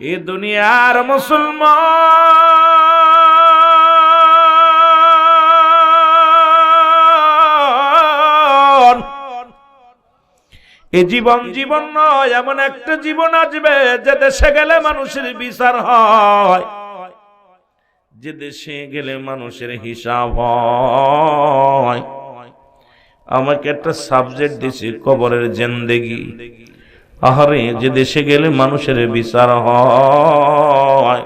এ দুনিয়ার মুসলমান, এ জীবন নয়, এমন একটা জীবন আসবে যে দেশে গেলে মানুষের বিচার হয়, যে দেশে গেলে মানুষের হিসাব হয়। আমাকে একটা সাবজেক্ট দিছে কবরের জিন্দেগি। আহারে, যে দেশে গেলে মানুষের বিচার হয়,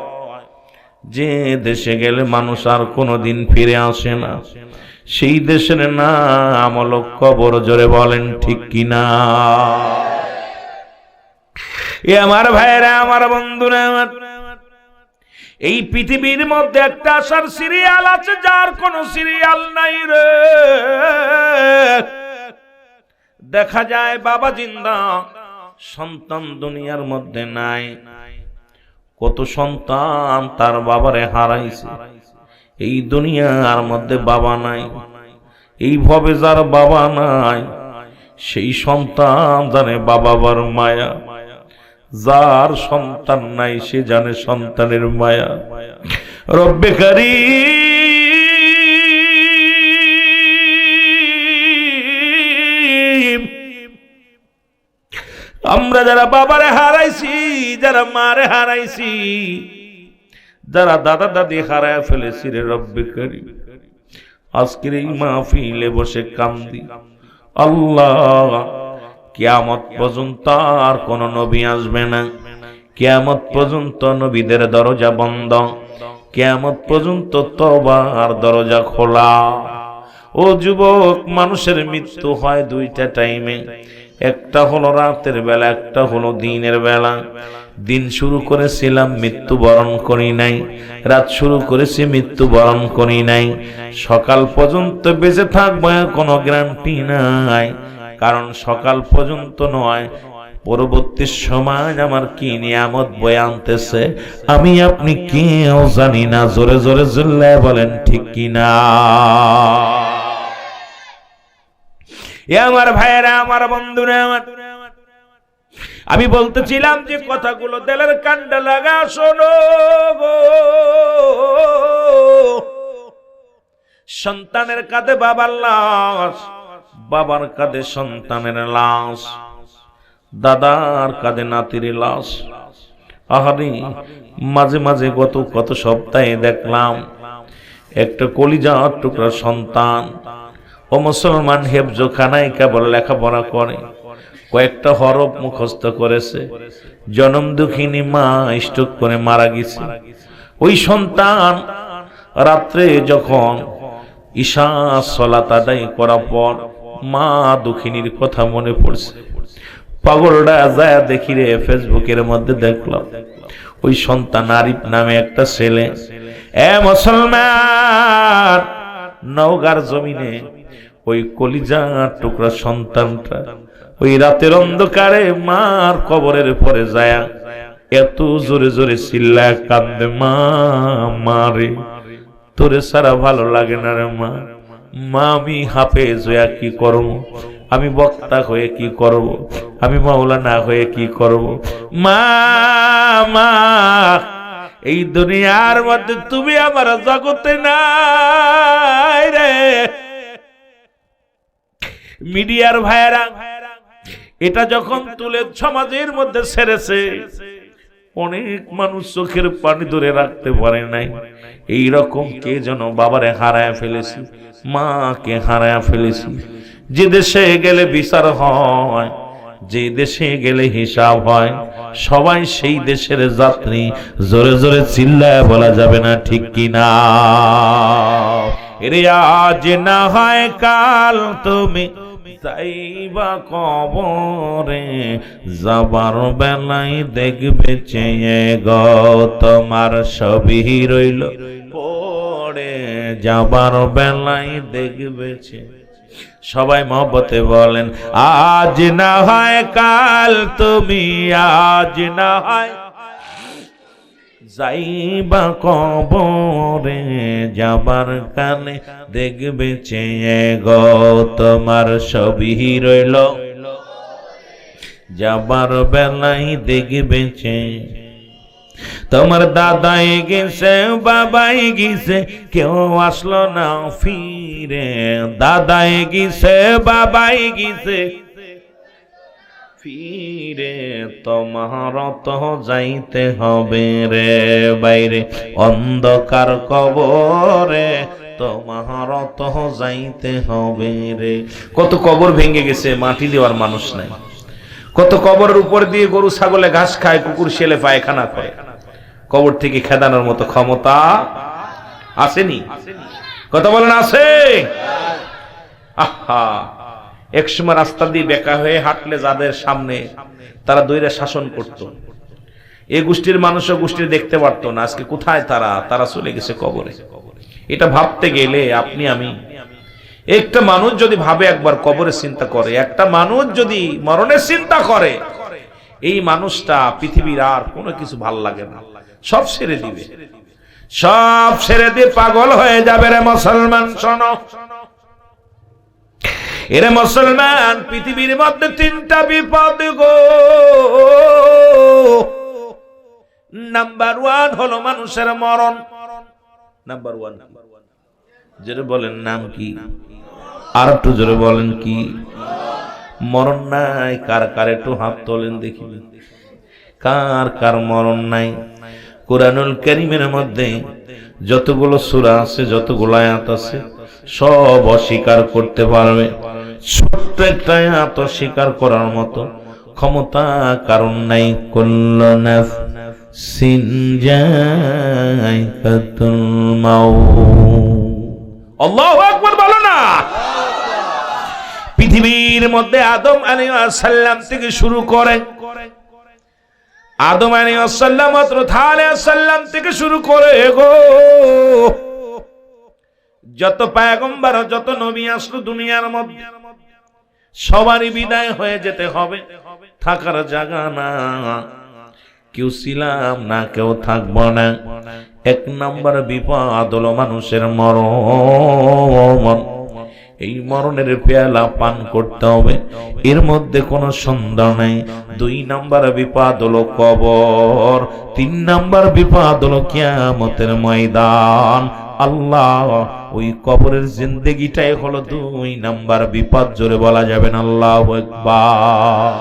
যে দেশে গেলে মানুষ আর কোনোদিন ফিরে আসে না, সেই দেশের নাম হলো কবর। জোরে বলেন ঠিক কিনা? এ আমার ভাইরা, আমার বন্ধুরা, আমার এই পৃথিবীর মধ্যে একটা আসার সিরিয়াল আছে, যার কোনো সিরিয়াল নাই রে। দেখা যায় বাবা জিন্দা, সন্তান দুনিয়ার মধ্যে নাই। কত সন্তান তার বাবারে হারাইছে। এই দুনিয়ার মধ্যে বাবা নাই। এইভাবে যার বাবা নাই, সেই সন্তান জানে বাবার মায়া। যার সন্তান নাই, সে জানে সন্তানের মায়া। রব্বে কারীম, আমরা যারা বাবারে হারাইছি, যারা মারে হারাইছি, যারা দাদা দাদি হারায় ফেলেছি রে রব্বে কারীম, আজকের এই মাহফিলে বসে কান্দি। আল্লাহ, কিয়ামত পর্যন্ত আর কোন নবী আসবে না। কিয়ামত পর্যন্ত নবীদের দরজা বন্ধ। কিয়ামত পর্যন্ত তওবার দরজা খোলা। ও যুবক, মানুষের মৃত্যু হয় দুইটা টাইমে। একটা হলো রাতের বেলা, একটা হলো দিনের বেলা। দিন শুরু করেছিলাম, মৃত্যুবরণ করি নাই। রাত শুরু করেছি, মৃত্যুবরণ করি নাই। সকাল পর্যন্ত বেঁচে থাকবো কোনো গ্যারান্টি নাই, কারণ সকাল পর্যন্ত নয়, পরবর্তী সময় আমার কি নিয়ামত বয়ে আনতেছে আমি আপনি কেউ জানি না। জোরে জোরে চিল্লায় বলেন ঠিক কিনা? এ আমার ভাইয়েরা, আমার বন্ধুরা, আমি বলতেছিলাম যে কথাগুলো দিলের কান্ডা লাগা শোনো গো। সন্তানের কাঁধে বাবার লাশ, বাবার কাঁধে সন্তানের লাশ, দাদার কাঁধে নাতির লাশ। আহারে, মাঝে মাঝে কত সপ্তাহে দেখলাম একটা কলিজার টুকরা সন্তান, ও মুসলমান, হেফজখানায় কেবল লেখাপড়া করে, কয়েকটা হরফ মুখস্থ করেছে। জনম দুঃখিনী মা স্ট্রোক করে মারা গেছে। ওই সন্তান রাত্রে যখন ঈশা সালাত আদায় করার পর মা দুঃখিনীর কথা মনে পড়ছে। পাগলটা যায় দেখি রে, ফেসবুকের মধ্যে দেখলাম ওই সন্তান আরিফ নামে একটা ছেলে, এ মুসলমান, নওগাঁর জমিনে ওই কলিজার টুকরা সন্তানটা ওই রাতের অন্ধকারে মার কবরের পরে যায় এত জোরে জোরে চিল্লায় কাঁদে, মা মারে, তোরে সারা ভালো লাগে না রে মা। মা, আমি হাফেজ হয়ে কি করব? আমি বক্তা হয়ে কি করব? আমি মাওলানা হয়ে কি করব? মা, মা, এই দুনিয়ার মধ্যে তুমি আমার জগতে নাই রে। মিডিয়ার ভাইরা এটা যখন তুলে সমাজের মধ্যে ছেড়েছে, অনেক মানুষ চোখের পানি ধরে রাখতে পারে নাই। এইরকম কে যেন বাবারে হারায় ফেলেছি, মাকে হারায় ফেলেছি। যে দেশে গেলে বিচার হয়, যে দেশে গেলে হিসাব হয়, সবাই সেই দেশের যাত্রী। জোরে জোরে চিল্লায় বলা যাবে না ঠিক কিনা? এরে আজ না হয় কাল তুমি যাইবা কবরে, যাবার বেলায় দেখবে চেয়ে গো তোমার ছবি রইল পড়ে, যাবার বেলায় দেখবে চেয়ে। সবাই মহব্বতে বলেন, আজ না হয় কাল তুমি, আজ না হয় যাইবা কবরে, যাবার কালে দেখবে চেয়ে গো তোমার ছবি রইল, যাবার বেলায় দেখবে চেয়ে। তোমার দাদাই গেছে বাবাই গেছে কেউ আসলো না ফিরে, দাদাই গেছে বাবাই গেছে ফিরে, তোমার তো যাইতে হবে রে বাইরে অন্ধকার কবরে, তোমার তো যাইতে হবে রে। কত কবর ভেঙে গেছে, মাটি দেওয়ার মানুষ নাই। কত কবরের উপর দিয়ে গরু ছাগলে ঘাস খায়, কুকুর শেলে পায়খানা করে। কবর থেকে খেদানোর মতো ক্ষমতা আসেনি? কথা বলেন আছে? আহা, একসময় রাস্তা দিয়ে বেকা হয়ে হাঁটলে যাদের সামনে তারা দৈরা শাসন করত, এই গোষ্ঠীর মানুষও গোষ্ঠীর দেখতে পারতো না। আজকে কোথায় তারা? তারা চলে গেছে কবরে। এটা ভাবতে গেলে আপনি আমি, একটা মানুষ যদি ভাবে একবার কবরের চিন্তা করে, একটা মানুষ যদি মরণের চিন্তা করে, এই মানুষটা পৃথিবীর আর কোনো কিছু ভাল লাগে না, সব ছেড়ে দিবে, সব ছেড়ে দিয়ে পাগল হয়ে যাবে। রে মুসলমান শোনো, এরে মুসলমান, পৃথিবীর মধ্যে তিনটা বিপদ গো। নাম্বার ওয়ান হলো মানুষের মরণ। নাম্বার ওয়ান, জোরে বলেন নাম কি? আর একটু জোরে বলেন কি? মরণ নাই কার কার? একটু হাত তোলেন দেখি, কার কার মরণ নাই? কুরআনুল কারীমের মধ্যে যতগুলো সূরা আছে, যতগুলো আয়াত আছে, সব অস্বীকার করতে পারবে। ছোট্ট একটা আয়াত অস্বীকার করার মতো ক্ষমতা কারণ নাই। কুল্লু নাফসিন যায়কাতুল মাউত। আল্লাহু আকবার বলো না। পৃথিবীর মধ্যে আদম আলাইহিস সালাম থেকে শুরু করে, আদম আলাইহিস সালাম হযরত হাওয়া আলাইহিস সালাম থেকে শুরু করে গো, যত পয়গম্বর যত নবী আসলো দুনিয়ার মধ্যে, সবারই বিদায় হয়ে যেতে হবে, থাকার জায়গা না। কেউ ছিলাম না, কেউ থাকবো না। এক নম্বর বিপদ হলো মানুষের মরণ। এই মরণের পেয়ালা পান করতে হবে, এর মধ্যে কোনো সন্দেহ নাই। দুই নম্বর বিপদ হলো কবর। তিন নম্বর বিপদ হলো কিয়ামতের ময়দান। আল্লাহ, ওই কবরের জিন্দেগিটাই হলো দুই নাম্বার বিপদ। জোরে বলা যাবে না আল্লাহু আকবার।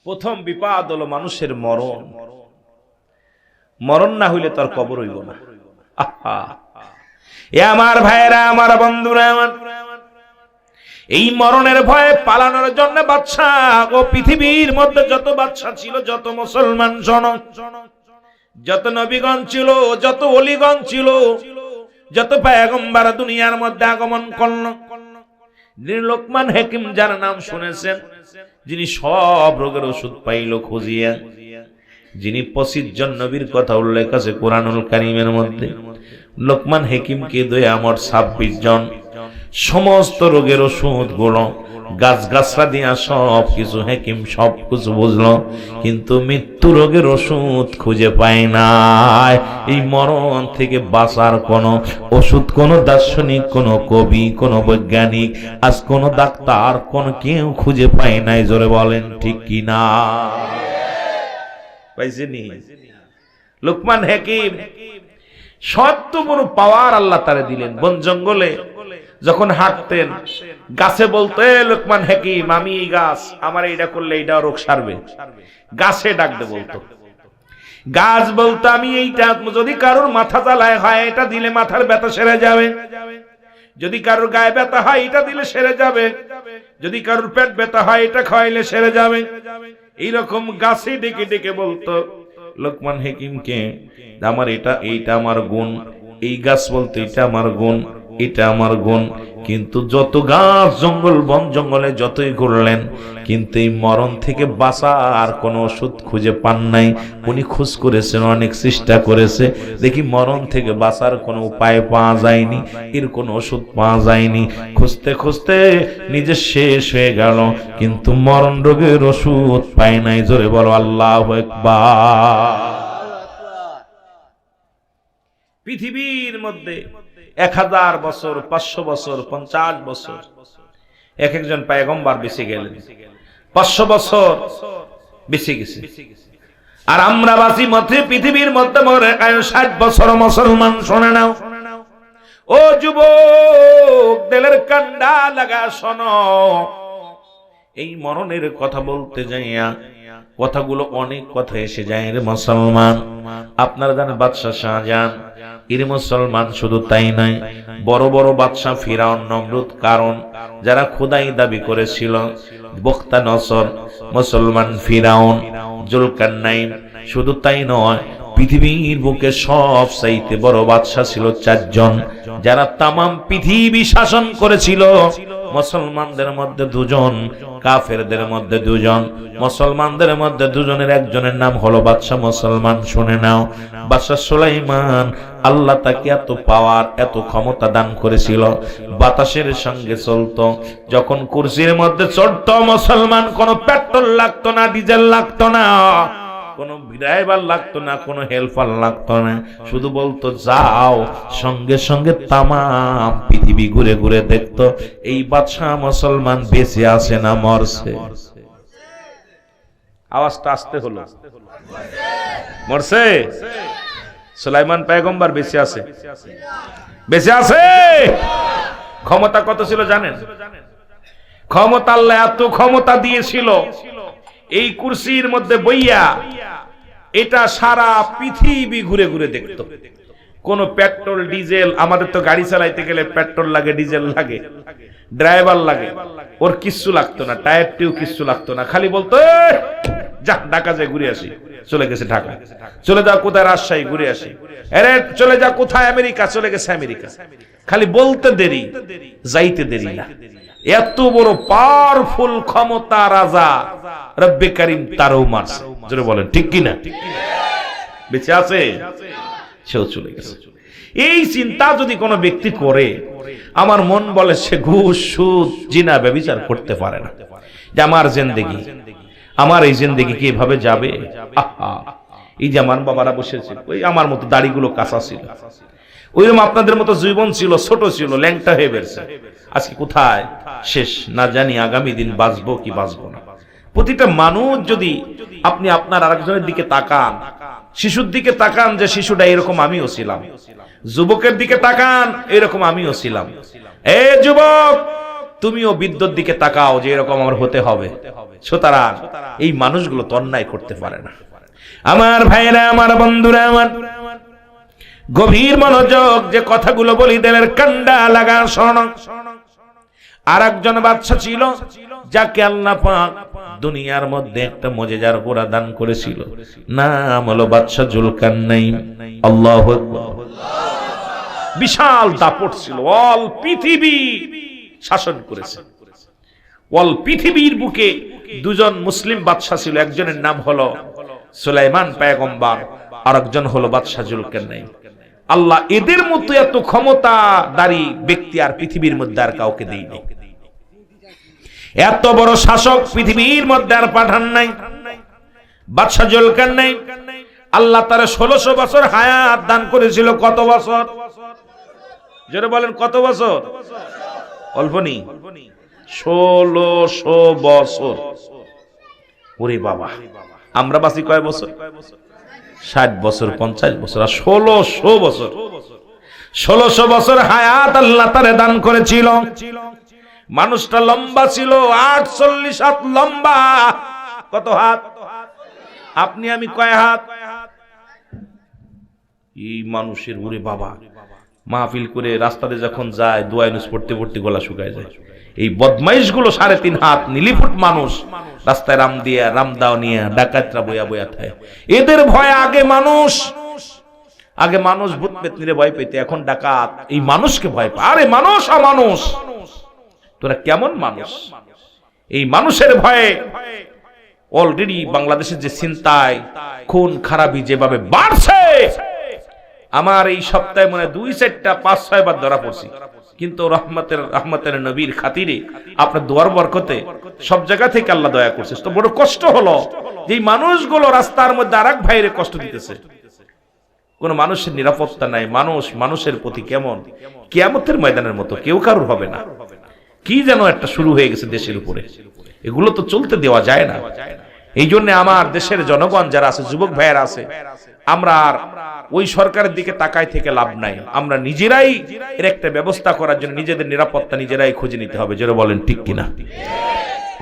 প্রথম বিপদ হলো মানুষের মরণ। মরণ না হইলে তার কবর হইব না। আহা, এ আমার ভাইরা, আমার বন্ধুরা, আমার এই মরণের ভয়ে পালানোর জন্য বাদশা ও পৃথিবীর মধ্যে যত বাদশা ছিল, যত মুসলমান জনক, যত নবীগণ ছিল, যত ওলিগণ ছিল, যত পয়গম্বর দুনিয়ার মধ্যে আগমন করল, যিনি লোকমান হাকিম যার নাম শুনেছেন, যিনি সব রোগের ওষুধ পাইল খুঁজিয়া, যিনি 25 জন নবীর কথা উল্লেখ আছে কুরআনুল কারীমের মধ্যে, লোকমান হাকিমকে দয়া আমার 26 জন সমস্ত রোগের ওষুধ গুলো গাছগাছরা দিয়া সব কিছু হাকিম সব কিছু বুঝলো, কিন্তু মৃত্যু রোগের ওষুধ খুঁজে পায় না। এই মরণ থেকে বাঁচার কোন ওষুধ কোন দার্শনিক, কোন কবি, কোন বৈজ্ঞানিক, আজ কোন ডাক্তার, কোন কেউ খুঁজে পায় নাই। জোরে বলেন ঠিক কি না? পাইছেনি? লোকমান হাকিম সত্য বড় পাওয়ার আল্লাহ তারে দিলেন। বন জঙ্গলে যখন হাঁটতেন, গাছে বলতো, লোকমান হাকিম আমি এই গাছ, আমার এইটা করলে এইটা রোগ সারবে। গাছে ডাকতে বলতো। গাছ বলতো আমি এইটা, যদি কারোর মাথা জ্বালায় হয় এটা দিলে মাথার ব্যথা সেরে যাবে, যদি কারোর গায়ে ব্যথা হয় এটা দিলে সেরে যাবে, যদি কারোর পেট ব্যথা হয় এটা খাওয়াইলে সেরে যাবে। এইরকম গাছে ডেকে ডেকে বলতো লোকমান হাকিমকে, আমার এইটা আমার গুণ। এই গাছ বলতো এটা আমার গুণ, এটা আমার গুণ। কিন্তু যত গাছ জঙ্গল বন জঙ্গলে যতই ঘুরলেন, কিন্তু এই মরণ থেকে বাঁচার কোনো ওষুধ খুঁজে পান নাই। উনি খোঁজ করেছেন, অনেক চেষ্টা করেছে, দেখি মরণ থেকে বাঁচার কোনো উপায় পাওয়া যায়নি, এর কোনো ওষুধ পাওয়া যায়নি। খুঁজতে খুঁজতে নিজে শেষ হয়ে গেল, কিন্তু মরণ রোগের ওষুধ পায় নাই। জোরে বলো আল্লাহু আকবার। পৃথিবীর মধ্যে 1000 বছর, 500 বছর, 50 বছর এক একজন পয়গম্বর বেঁচে গেলেন। 500 বছর বেঁচে গেছে। আর আমরা বাসি মধ্যে পৃথিবীর মধ্যে মরে 60 বছর মুসলমান। শোনে নাও ও যুবক, দিলের কান্ডা লাগা শোনো। এই মরণের কথা বলতে যাইয়া কথাগুলো অনেক কথা এসে যায় রে মুসলমান। আপনারা জানেন বাদশাহ শাহজাহান এর মুসলমান, শুধু তাই নয়, বড় বড় বাদশাহ ফিরাউন, নমরুদ, কারণ যারা খোদাই দাবি করেছিল, বখতা নসর মুসলমান, ফিরাউন, জুলকারনাইন, শুধু তাই নয়, পৃথিবীর বুকে সব চাইতে বড় বাদশাহ ছিল 4 জন, যারা তামাম পৃথিবী শাসন করেছিল। মুসলমানদের মধ্যে 2 জন, কাফেরদের মধ্যে 2 জন। মুসলমানদের মধ্যে 2 জনের একজনের নাম হলো বাদশাহ মুসলমান। শুনে নাও, বাদশাহ সুলাইমান, আল্লাহ তাকে এত পাওয়ার, এত ক্ষমতা দান করেছিল, বাতাসের সঙ্গে চলতো। যখন কুরসির মধ্যে চড়তো মুসলমান, কোনো পেট্রোল লাগতো না, ডিজেল লাগতো না, কোনো ড্রাইভার লাগতো না, কোনো হেল্পার লাগতো না, শুধু বলতো যাও, সঙ্গে সঙ্গে তামাম পৃথিবী ঘুরে ঘুরে দেখতো এই বাদশাহ মুসলমান বেঁচে আছে না মরছে। আওয়াজটা আসতে হলো, মরছে? সুলাইমান পয়গম্বর বেঁচে আছে, বেঁচে আছে। ক্ষমতা কত ছিল জানেন? ক্ষমতা আল্লাহ এত ক্ষমতা দিয়েছিল, এই কুরসির মধ্যে বইয়া এটা সারা পৃথিবী ঘুরে ঘুরে দেখতো। কোন পেট্রোল ডিজেল, আমাদের তো গাড়ি চালাইতে গেলে পেট্রোল লাগে, ডিজেল লাগে, ড্রাইভার লাগে, ওর কিচ্ছু লাগতো না, টায়ার টিউ কিচ্ছু লাগতো না, খালি বলতো যা ঢাকা যায় ঘুরে আসি, চলে গেছে ঢাকা, চলে যাও কোথায় রাজশাহী ঘুরে আসি, আরে চলে যা কোথায় আমেরিকা, চলে গেছে আমেরিকা। খালি বলতে দেরি, যাইতে দেরি না। এত বড় পাওয়ারফুল ক্ষমতা রাজা রব্বে কারীম তারও মারছে। জোরে বলেন ঠিক কিনা? বেঁচে আছে, সেও চলে গেছে। এই চিন্তা যদি কোনো ব্যক্তি করে, আমার মন বলে সে ঘুষ, সুদ, জিনা, ব্যভিচার করতে পারে না। যে আমার জিন্দেগি, আমার এই জিন্দেগি কি এভাবে যাবে? এই যে আমার বাবারা বসেছিল, ওই আমার মতো দাড়িগুলো কাঁচা ছিল, ওইরকম আপনাদের মতো জীবন ছিল, ছোট ছিল, ল্যাংটা হয়ে বেরছে, আজকে কোথায় শেষ না জানি, আগামী দিন বাঁচবো কি বাঁচবো না। প্রতিটা মানুষ যদি আপনি আপনার আরেকজনের দিকে তাকান, শিশুর দিকে তাকান যে শিশুটা এরকম আমিও ছিলাম, যুবকের দিকে তাকান এরকম আমিও ছিলাম, এ যুবক তুমিও বিদ্যুৎ দিকে তাকাও যে এরকম আমার হতে হবে। সুতরাং এই মানুষগুলো তো অন্যায় করতে পারে না। আমার ভাইরা, আমার বন্ধুরা, আমার গভীর মনোযোগ, যে কথাগুলো বলি দিলের কান্ডা লাগা শোনো। আর একজন বাদশা ছিল যাকে আল্লাহ পাক দুনিয়ার মধ্যে একটা মুজিজার গোড়া দান করেছিল, নাম হলো বাদশা জুলকারনাইন। আল্লাহু আকবার। বিশাল দাপট ছিল, অল পৃথিবী শাসন করেছে। অল পৃথিবীর বুকে 2 জন মুসলিম বাদশা ছিল, একজনের নাম হলো সুলাইমান পয়গম্বর, আর একজন হলো বাদশা জুলকারনাইন। আল্লাহ এদের মতো এত ক্ষমতাধারী ব্যক্তি আর পৃথিবীর মধ্যে আর কাউকে দেয়নি। এত বড় শাসক পৃথিবীর মধ্যে আর পাঠান নাই। বাদশা জুলকারনাইন আল্লাহ তার 1600 বছর হায়াত দান করেছিল। কত বছর? জোরে বলেন কত বছর? অল্প নেই, 1600 বছর। ওরে বাবা, আমরা বাঁচি কয় বছর? 60 বছর, 50 বছর, আর 1600 বছর। 1600 বছর হায়াত আল্লাহ তারে দান করেছিল। মানুষটা লম্বা ছিল 48 হাত লম্বা। কত হাত? আপনি আমি কয় হাত? এই মানুষের ওরে বাবা, মাহফিল করে রাস্তাতে যখন যায় দোয়া ইউনুস পড়তে পড়তে গলা শুকায় যায়। এই বদমাইশ গুলো 3.5 হাত নিলিফুট মানুষ রাস্তায় রামদাও নিয়ে ডাকাতরা বয়া বয়া থাকে। এদের ভয় আগে মানুষ ভূত পেতনিরে ভয় পেতে, এখন ডাকাত এই মানুষকে ভয় পায়। আরে মানুষ, অমানুষ, তোরা কেমন মানুষ? এই মানুষের ভয়ে অলরেডি বাংলাদেশের যে চিন্তায় খুন খারাপি যেভাবে বাড়ছে, আমার এই সপ্তাহে মনে 2-4টা 5-6 বার ধরা পড়ছি। কিন্তু রহমতের নবীর খাতিরে আপনার দোয়ার বরকতে সব জায়গা থেকে আল্লাহ দয়া করছে। তো বড় কষ্ট হলো যে এই মানুষগুলো রাস্তার মধ্যে আরেক ভাইরে কষ্ট দিতেছে, কোন মানুষের নিরাপত্তা নাই। মানুষের প্রতি কেমন কিয়ামতের ময়দানের মতো, কেউ কারোর হবে না। কি যেন একটা শুরু হয়ে গেছে দেশের উপরে, এগুলো তো চলতে দেওয়া যায় না। এই জন্য আমার দেশের জনগণ যারা আছে, যুবক ভাইয়েরা আছে, আমরা আর ওই সরকারের দিকে তাকাই থেকে লাভ নাই। আমরা নিজেরাই এর একটা ব্যবস্থা করার জন্য নিজেদের নিরাপত্তা নিজেরাই খুঁজে নিতে হবে। জোরে বলেন ঠিক কিনা?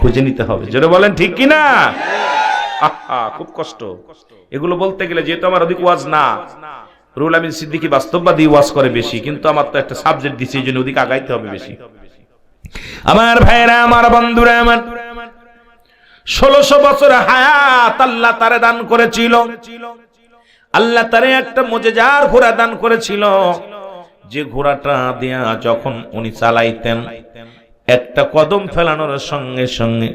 খুঁজে নিতে হবে। জোরে বলেন ঠিক কিনা? খুব কষ্ট এগুলো বলতে গেলে, যেহেতু আমার অধিক ওয়াজ না, রুহুল আমিন সিদ্দিকী বাস্তববাদী ওয়াজ করে বেশি, কিন্তু আমার তো একটা সাবজেক্ট দিছে, এই জন্য ওদিকে আগাইতে হবে বেশি। আমার ভাইরা, আমার বন্ধুরা, আমার 1600 বছর হায়াত আল্লাহ তারে দান করেছিল। আল্লাহ তারে একটা মুজিজার ঘোড়া দান করেছিল, যে ঘোড়াটা দিয়া যখন উনি চালাইতেন, একটা কদম ফেলানোর সঙ্গে সঙ্গে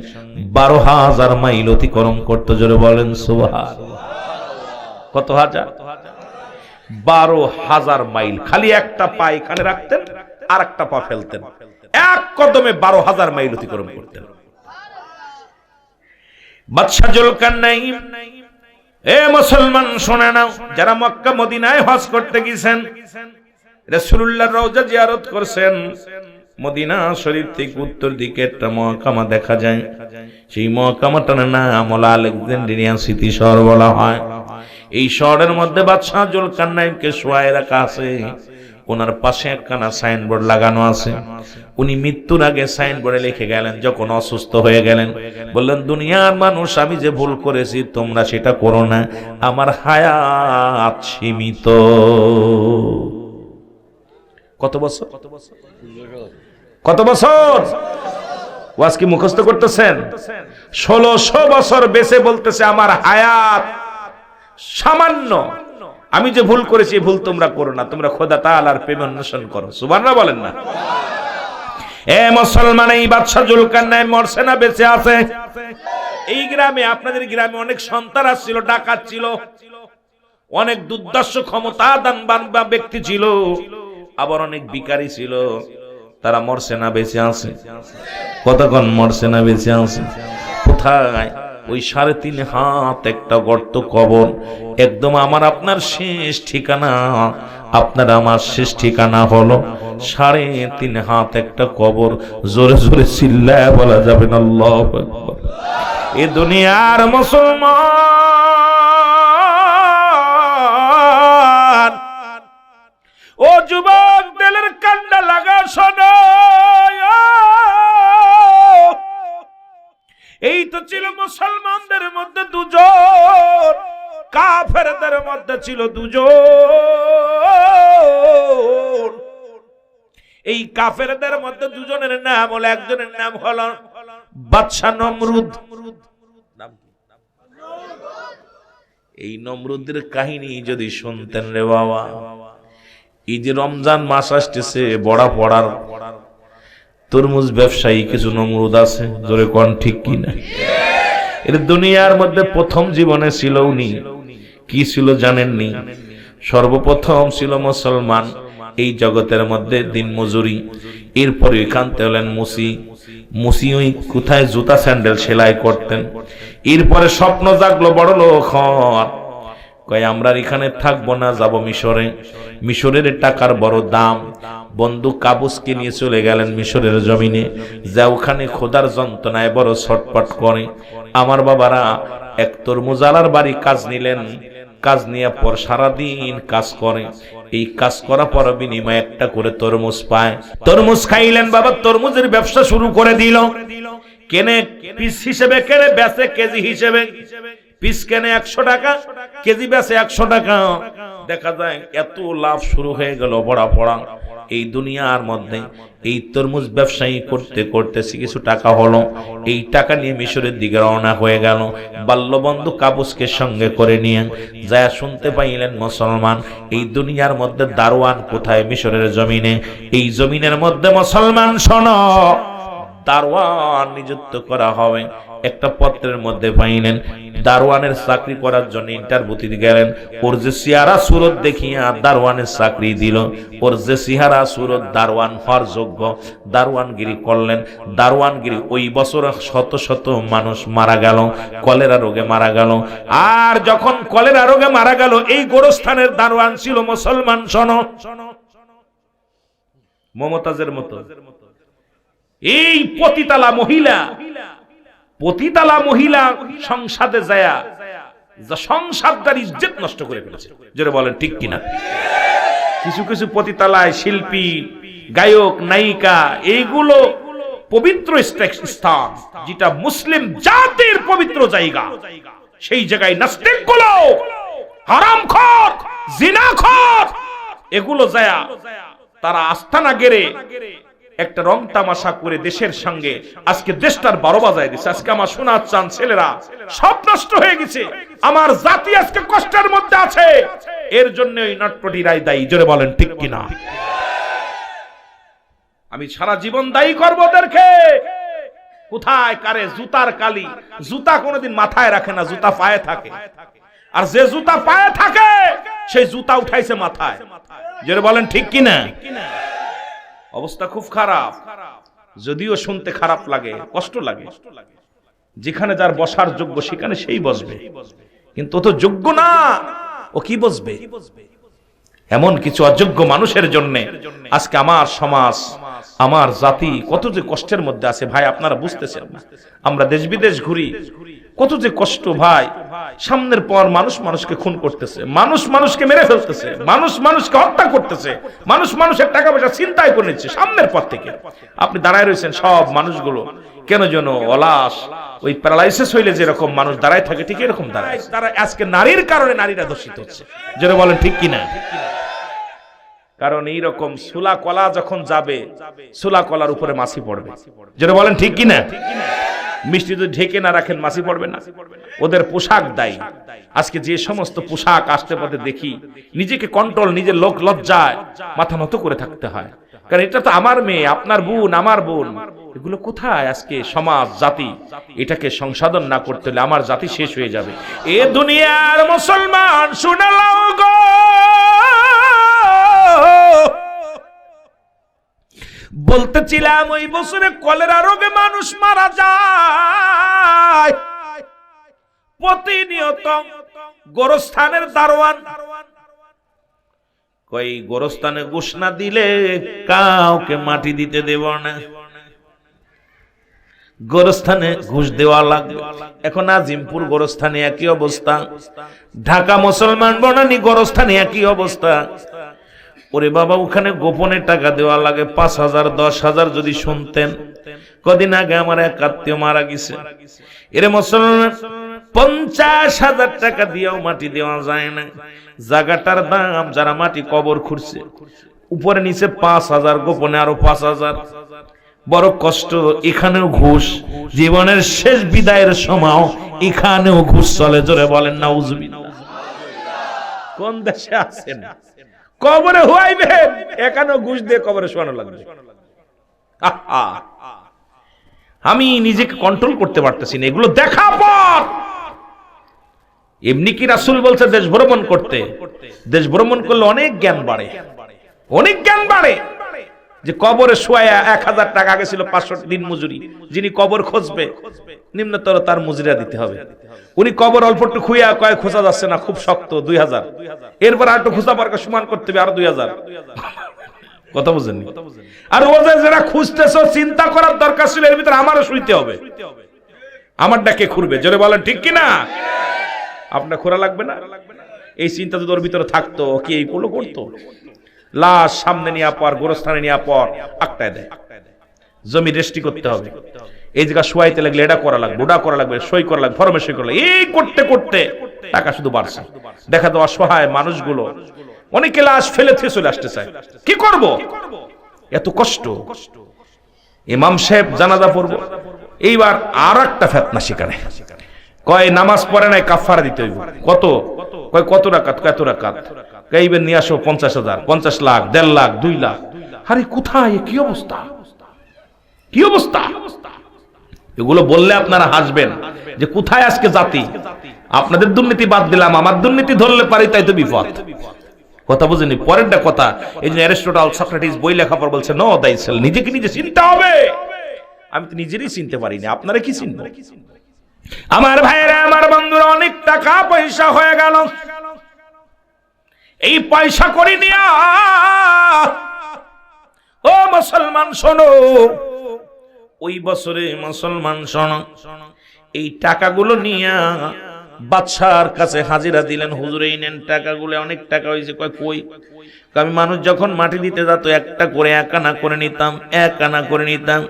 12,000 মাইল অতিক্রম করতে। জোরে বলেন সুবহানাল্লাহ। কত হাজার? 12,000 মাইল। খালি একটা পা এখানে রাখতেন, আর একটা পা ফেলতেন, এক কদমে 12,000 মাইল অতিক্রম করতেন। বাদশা জুলকারনাইন, এ মুসলমান শুনে নাও, যারা মক্কা মদিনায় হজ করতে গেছেন, রাসূলুল্লাহর রওজা জিয়ারত করছেন, মদিনা শরীফ থেকে উত্তর দিকে একটা মহকামা দেখা যায়। সেই মহকামাটার নাম হলো আলেকজান্দ্রিয়ান সিটি শহর বলা হয়। এই শহরের মধ্যে বাদশা জুলকারনাইনকে শোয়ায় রাখা আছে। ওনার পাশে একখানা সাইনবোর্ড লাগানো আছে। উনি মৃত্যুর আগে সাইনবোর্ডে লিখে গেলেন, যখন অসুস্থ হয়ে গেলেন, বললেন, দুনিয়ার মানুষ, আমি যে ভুল করেছি তোমরা সেটা করো না, আমার হায়াত সীমিত। কত বছর? কত বছর? ওয়াজ কি মুখস্থ করতেছেন? 1600 বছর বেঁচে বলতেছে, আমার হায়াত সামান্য, আমি যে ভুল করেছি ভুল তোমরা করো না, তোমরা খোদা তাআলার প্রেম অন্বেষণ করো। সুবহানাল্লাহ বলেন না? এ মুসলমান, এই বাদশা জুলকারনাইন মরছে না বেঁচে আছে? এই গ্রামে, আপনাদের গ্রামে অনেক সন্ত্রাস ছিল, ডাকাত ছিল, অনেক দুর্দর্শ ক্ষমতাবান ব্যক্তি ছিল, আবার অনেক ভিখারি ছিল। তারা মরছে না বেঁচে আছে? কতক্ষণ মরছে না বেঁচে আছে? কোথায়? ওই 3.5 হাত একটা গর্ত কবর, একদম আমার আপনার শেষ ঠিকানা। আপনার আমার শেষ ঠিকানা হলো 3.5 হাত একটা কবর। জোরে জোরে চিল্লায় বলা যাবে না আল্লাহু আকবার। এ দুনিয়ার মুসলমান, ও যুবক, দিলের কান্না লাগা শোনো। এই তো ছিল মুসলমানদের মধ্যে দুজন, কাফেরদের মধ্যে ছিল দুজন। এই কাফেরদের মধ্যে দুজনের নাম হলো, একজনের নাম হলো বাদশা নমরুদ। এই নমরুদের কাহিনী যদি শুনতেন রে বাবা, এই যে রমজান মাস আসতেছে, বড়া পড়ার তরমুজ ব্যবসায়ী কিছু নমরুদ আছে, জোরে কোন ঠিক কিনা? এর দুনিয়ার মধ্যে প্রথম জীবনে ছিল উনি কি ছিল জানেননি? সর্বপ্রথম ছিল মুসলমান, এই জগতের মধ্যে দিন মজুরি। এরপরে এখানতে হলেন মুসি। মুসি ওই কোথায় জুতা স্যান্ডেল সেলাই করতেন। এরপরে স্বপ্ন জাগলো বড় লোক হন। কয় আমরা এখানে থাকবো না, যাব মিশরে। মিশরের টাকার বড় দাম। বন্ধু কাবুসকে নিয়ে চলে গেলেন মিশরের জমিনে, যা ওখানে খোদার যন্ত্রণায় বড় ছটপট করে। আমার বাবারা, এক তরমুজালার বাড়ি কাজ নিলেন। কাজ নিয়ে পর সারাদিন কাজ করে। এই কাজ করার পর বিনিময়ে একটা করে তরমুজ পায়। তরমুজ খাইলেন বাবা, তরমুজের ব্যবসা শুরু করে দিল। কেনে পিস হিসেবে, কেনে বেচে কেজি হিসেবে। পিস কেনে 100 টাকা, কেজি বেচে 100 টাকা। দেখা যায় এত লাভ শুরু হয়ে গেল বড়া পড়া। এই দুনিয়ার মধ্যে এই তরমুজ ব্যবসায়ী করতে করতে কিছু টাকা হলো। এই টাকা নিয়ে মিশরের দিকে রওনা হয়ে গেল। বাল্যবন্ধু কাবুসকে সঙ্গে করে নিয়ে যায়। শুনতে পাইলেন মুসলমান, এই দুনিয়ার মধ্যে দারোয়ান কোথায়? মিশরের জমিনে। এই জমিনের মধ্যে মুসলমান শোনো, দারোয়ান নিযুক্ত করা হবে। একটা পত্রের মধ্যে পাইলেন দারোয়ানের চাকরি করার জন্য ইন্টারভিউ দিতে গেলেন। ওর যে চেহারা সুরত দেখিয়া দারোয়ানের চাকরি দিল। ওর যে চেহারা সুরত, দারোয়ান হওয়ার যোগ্য, দারোয়ানগিরি করলেন। দারোয়ানগিরি ওই বছর শত শত মানুষ মারা গেল, কলেরা রোগে মারা গেল। আর যখন কলেরা রোগে মারা গেল, এই গোরস্থানের দারোয়ান ছিল মুসলমান। শোনো, মমতাজের মতো এই পতিতালা মহিলা পতিতালা মহিলা সংসদে যায় সংসারদার ইজ্জত নষ্ট করে ফেলেছে, জোরে বলেন ঠিক কিনা? কিছু কিছু পতিতালায় শিল্পী, গায়ক, নায়িকা, এইগুলো পবিত্র স্থান, যেটা মুসলিম জাতির পবিত্র জায়গা, সেই জায়গায় নাস্তিকগুলো, হারামখোর, জিনাখোর, এগুলো যায় তারা আস্তানা গেড়ে একটা রং তামাশা করে দেশের সঙ্গে আজকে দেশটার 12 বাজায় দিচ্ছে। আজকে আমার সোনার চান ছেলেরা সব নষ্ট হয়ে গেছে, আমার জাতি আজকে কষ্টের মধ্যে আছে, এর জন্য ওই নটপটিরাই দায়ী, জোরে বলেন ঠিক কিনা? আমি সারা জীবন দায়ী করব ওদেরকে। কোথায় কারে জুতার কালি, জুতা কোনোদিন মাথায় রাখে না, জুতা পায়ে থাকে, আর যে জুতা পায়ে থাকে সেই জুতা উঠাইছে মাথায়, জোরে বলেন ঠিক কিনা? অবস্থা খুব খারাপ, যদিও শুনতে খারাপ লাগে, কষ্ট লাগে। যেখানে যার বসার যোগ্য সেখানে সেই বসবে, কিন্তু ও তো যোগ্য না, ও কি বসবে? এমন কিছু অযোগ্য মানুষের জন্য আজকে আমার সমাজ, আমার জাতি কত যে কষ্টের মধ্যে আছে ভাই, আপনারা বুঝতেছেন না। আমরা দেশ বিদেশ ঘুরি, কত যে কষ্ট ভাই। সামনের পর মানুষ মানুষকে খুন করতেছে, মানুষ মানুষকে মেরে ফেলতেছে, মানুষ মানুষকে হত্যা করতেছে, মানুষ মানুষের টাকা পয়সা ছিনতাই করে নিচ্ছে সামনের পর থেকে। আপনি দাঁড়ায় রয়েছেন, সব মানুষগুলো কেন যেন অলস, ওই প্যারালাইসিস হইলে যেরকম মানুষ দাঁড়ায় থাকে ঠিক এরকম দাঁড়ায়। তারা আজকে নারীর কারণে নারীরা দূষিত হচ্ছে, যেটা বলেন ঠিক কিনা? কারণ এইরকম সুলা কলা যখন যাবে, সুলা কলার উপরে মাছি পড়বে, যেটা বলেন ঠিক কিনা? মিষ্টি যদি ঢেকে না রাখেন মাছি পড়বে না। ওদের পোশাক দায়ী। আজকে যে সমস্ত পোশাক আসতে পথে দেখি, নিজেকে কন্ট্রোল, নিজের লোক লজ্জায় মাথা নত করে থাকতে হয়, কারণ এটা তো আমার মেয়ে, আপনার বোন, আমার বোন। এগুলো কোথায় আজকে সমাজ, জাতি, এটাকে সংশোধন না করতে হলে আমার জাতি শেষ হয়ে যাবে। এ দুনিয়ার মুসলমান শুনালাও গো, বলতেছিলাম ওই বছরে কলেরা রোগে মানুষ মারা যায়। প্রতিনিয়ত গোরস্থানের দারোয়ান কই, গোরস্থানে ঘুষ না দিলে কাউকে মাটি দিতে দেব না, গোরস্থানে ঘুষ দেওয়া লাগবে। এখন আজিমপুর গোরস্থানে একই অবস্থা, ঢাকা মুসলমান বনানী গোরস্থানে একই অবস্থা। ওরে বাবা, ওখানে গোপনে টাকা দেওয়া লাগে 5,000 10,000। যদি শুনতেন, কদিন আগে আমার এক আত্মীয় মারা গেছে, এরে মুসলমান 50,000 টাকা দিয়েও মাটি দেওয়া যায় না। জায়গাটার দাম, যারা মাটি কবর খুঁড়ছে, উপরে নিচে 5,000, গোপনে আরো 5,000। বড় কষ্ট। এখানেও ঘুষ, জীবনের শেষ বিদায়ের সময় এখানেও ঘুষ চলে, জোরে বলেন নাউজুবিল্লাহ। কোন দেশে আছেন? কবরে হুয়াইবেন, এখানেও ঘুষ দিয়ে কবরে শোয়ানো লাগবে। আমি নিজেকে কন্ট্রোল করতে পারতেছি না এগুলো দেখা পর। এমনি কি রাসূল বলছে দেশ ভ্রমণ করতে? দেশ ভ্রমণ করলে অনেক জ্ঞান বাড়ে, অনেক জ্ঞান বাড়ে। যে কবরে শোয়া 1,000 টাকা, আগে ছিল 500 দিন মজুরি। যিনি কবর খুঁজবে নিম্নতর তার মজুরিয়া দিতে হবে। উনি কবর অল্প একটু খুঁয়া কয় খোঁজা যাচ্ছে না, খুব শক্ত, 2,000। এরপর আর একটু খোঁজা পারকে সমান করতে হবে, আরো 2,000। কথা বুঝেননি? আর ওদের যারা খুঁজতেছো, চিন্তা করার দরকার ছিল এর ভিতরে আমারও শুইতে হবে, আমার ডাকে খুঁড়বে, জোরে বলেন ঠিক কিনা? আপনার খোঁড়া লাগবে না? এই চিন্তা যদি ওর ভিতরে থাকতো, কি এই গুলো করতো? লাশ সামনে নিয়ে পর, গোরস্থানে নিয়ে পর, আটকায় দেয়। জমি রেস্টি করতে হবে, এই জায়গা শোয়াইতে লাগলে এটা করা লাগবে, ওটা করা লাগবে, সই করা লাগবে, ফরমে সই করা লাগবে। এই করতে করতে টাকা শুধু বাড়ছে। দেখা তো অসহায় মানুষগুলো, অনেকে লাশ ফেলে থেকে চলে আসতে চায়। কি করব? এত কষ্ট। ইমাম সাহেব জানাজা পড়ব, এইবার আর একটা ফেতনা শিকারে কয় নামাজ পড়ে নাই, কাফারা দিতে হইব। কত? কয় কত রাকাত? কত রাকাত? গাইবেন নিয়ে আসো 50,000, 50 লাখ, 1.5 লাখ, 2 লাখ। আরে কোথায়? কি অবস্থা, কি অবস্থা? এগুলো বললে আপনারা হাসবেন যে কোথায় আজকে জাতি। আপনাদের দুর্নীতি বাদ দিলাম, আমার দুর্নীতি ধরলে পারি, তাই তো বিপদ। কথা বুঝেনি? পরেরটা কথা, এই যে অ্যারিস্টটল, সক্রেটিস বই লেখার পর বলছে নো দাই সেলফ, নিজেকে নিজে চিনতে হবে। আমি তো নিজেরই চিনতে পারি না, আপনারা কি চিনবেন? আমার ভাইয়েরা, আমার বন্ধুরা, অনেক টাকা পয়সা হয়ে গেল। এই পয়সা করে নিয়া ও মুসলমান শোনো, ওই বছরে মুসলমান শোনো, এই টাকাগুলো নিয়ে বাদশার কাছে হাজিরা দিলেন, হুজুর এই নেন টাকাগুলো, অনেক টাকা হয়েছে। কই? আমি মানুষ যখন মাটি দিতে যেত একটা করে 1 আনা করে নিতাম, 1 আনা করে নিতাম,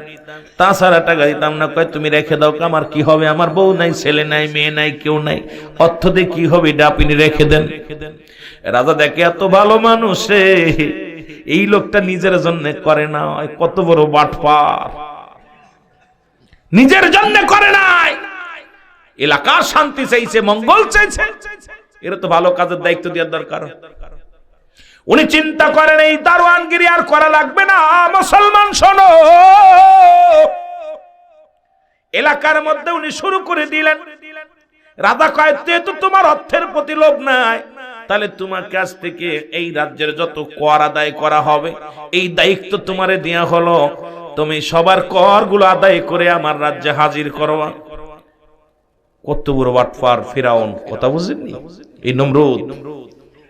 তাছাড়া টাকা দিতাম না। কয় তুমি রেখে দাও, আমার কি হবে, আমার বউ নাই, ছেলে নাই, মেয়ে নাই, কেউ নাই, অর্থ দিয়ে কি হবে, ডাপিনি রেখে দেন। রাজা দেখে এত ভালো মানুষ রে, এই লোকটা নিজের জন্য করে না, কত বড় বাটপার, নিজের জন্য করে নাই, এলাকার শান্তি চাইছে, মঙ্গল চাইছে, এরা তো ভালো কাজের দায়িত্ব দেওয়ার দরকার। উনি চিন্তা করেন এই দারোয়ানগিরি আর করা লাগবে না, মুসলমান শোনো। এলাকার মধ্যে উনি শুরু করে দিলেন। রাজা কয় তো তোমার অর্থের প্রতি লোভ নাই, তাহলে তোমার কাছ থেকে এই রাজ্যের যত কর আদায় করা হবে এই দায়িত্ব তোমারে দেয়া হলো, তুমি সবার করগুলো আদায় করে আমার রাজ্যে হাজির করবা। কত বড় বাটপার ফিরাউন, কথা বুঝেননি? এই নমরুদ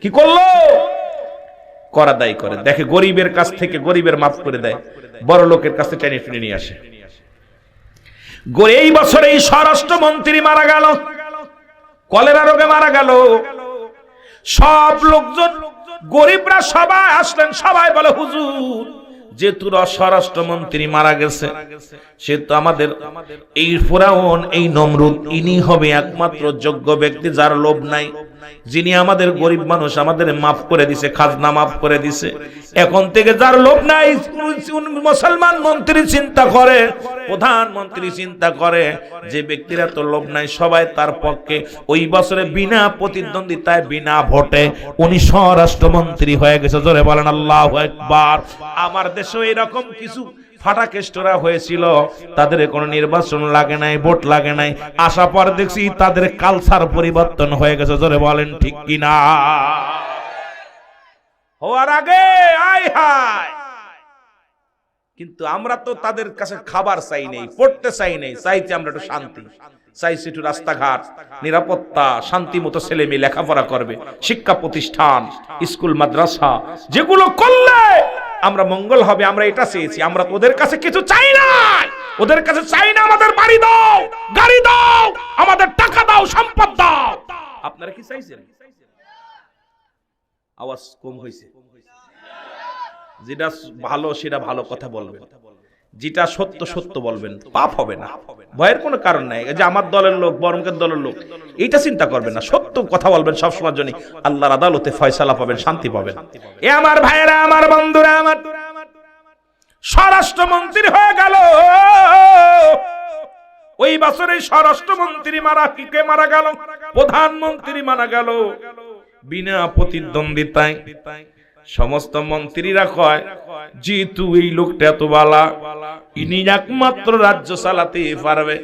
কি করলো? কর আদায় করে, দেখে গরিবের কাছ থেকে গরিবের মাফ করে দেয়, বড় লোকের কাছে টেনে টেনে নিয়ে আসে। এই বছর এই স্বরাষ্ট্রমন্ত্রী মারা গেল, কলেরা রোগে মারা গেল। সব লোকজন গরিবরা সবাই আসলেন, সবাই বলে হুজুর যে তোর স্বরাষ্ট্রমন্ত্রী মারা গেছে, সে তো আমাদের এই ফিরাউন, এই নমরুদ, ইনি হবে একমাত্র যোগ্য ব্যক্তি যার লোভ নাই, যিনি আমাদের গরিব মানুষ আমাদের মাফ করে দিছে, খাজনা মাফ করে দিছে। এখন থেকে যার লোভ নাই, মুসলমান মন্ত্রী চিন্তা করে, প্রধানমন্ত্রী চিন্তা করে, যে ব্যক্তিরা তো লোভ নাই সবাই তার পক্ষে। ওই বছরে বিনা প্রতিদ্বন্দ্বিতায় বিনা ভোটে উনি স্বরাষ্ট্রমন্ত্রী হয়ে গেছে। জোরে বলেন আল্লাহু আকবার। আমার দেশে এরকম কিছু ফাটাকেষ্টরা হয়েছিল, তাদের কোনো নির্বাচন লাগে নাই, ভোট লাগে নাই, আশা পর দেখছি তাদের কালচার পরিবর্তন হয়ে গেছে। জোরে বলেন ঠিক কিনা? হওয়ার আগে আয় হায়, কিন্তু আমরা তো তাদের কাছে খাবার চাই নেই, পড়তে চাই নেই, চাইছি আমরা একটু শান্তি, চাইছি একটু রাস্তাঘাট, নিরাপত্তা, শান্তি মতো ছেলে মেয়ে লেখাপড়া করবে, শিক্ষা প্রতিষ্ঠান, স্কুল মাদ্রাসা, যেগুলো করলে আমরা মঙ্গল হবে, আমরা এটা চেয়েছি। আমরা তো ওদের কাছে কিছু চাই না, ওদের কাছে চাই না আমাদের বাড়ি দাও, গাড়ি দাও, আমাদের টাকা দাও, সম্পদ দাও। আপনারা কি চাইছেন? আওয়াজ কম হয়েছে। যেটা ভালো সেটা ভালো কথা বলবেন, যেটা সত্য সত্য বলবেন, পাপ হবে না, ভয়ের কোনো কারণ নাই। যে আমার দলের লোক, বরমকের দলের লোক, এইটা চিন্তা করবেন না, সত্য কথা বলবেন সবসময়, জন্য আল্লাহর আদালতে ফয়সালা পাবেন, শান্তি পাবেন। এ আমার ভাইয়েরা, আমার বন্ধুরা, আমার স্বরাষ্ট্রমন্ত্রী হয়ে গেল। ওই বছরে স্বরাষ্ট্রমন্ত্রী কে মারা গেল? প্রধানমন্ত্রী মারা গেল বিনা প্রতিদ্বন্দ্বিতায়। সমস্ত মন্ত্রীরা কয় যেহেতু এই লোকটা এত বালা, ইনি একমাত্র রাজ্য চালাতে পারবে,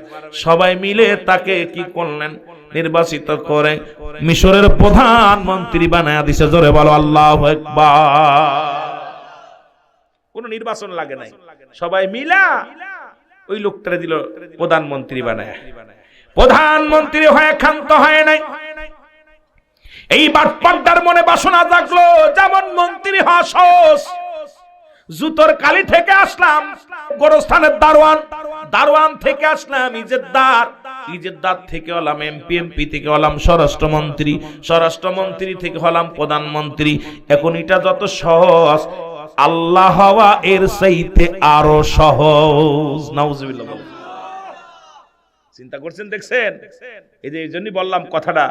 সবাই মিলে তাকে কি করলেন? নির্বাচিত করে মিশরের প্রধানমন্ত্রী বানায়া দিছে। জোরে বলো আল্লাহু আকবার। কোন নির্বাচন লাগে নাই, সবাই মিলা ওই লোকটারে দিল প্রধানমন্ত্রী বানায়। প্রধানমন্ত্রী হয়ে ক্ষান্ত হয় নাই। এই বাটপারদার মনে বাসনা জাগলো, যেমন মন্ত্রী হওয়া সহজ, জুতোর কালি থেকে আসলাম গোরস্থানের দারোয়ান, দারোয়ান থেকে আসলাম ইজ্জতদার, ইজ্জতদার থেকে হলাম এমপি, এমপি থেকে হলাম স্বরাষ্ট্রমন্ত্রী, স্বরাষ্ট্রমন্ত্রী থেকে হলাম প্রধানমন্ত্রী। এখন এটা যত সহজ, আল্লাহ হওয়া এর চাইতে আরো সহজ। নাউজুবিল্লাহ। চিন্তা করছেন? দেখছেন? এই যে এই জন্যই বললাম কথাটা,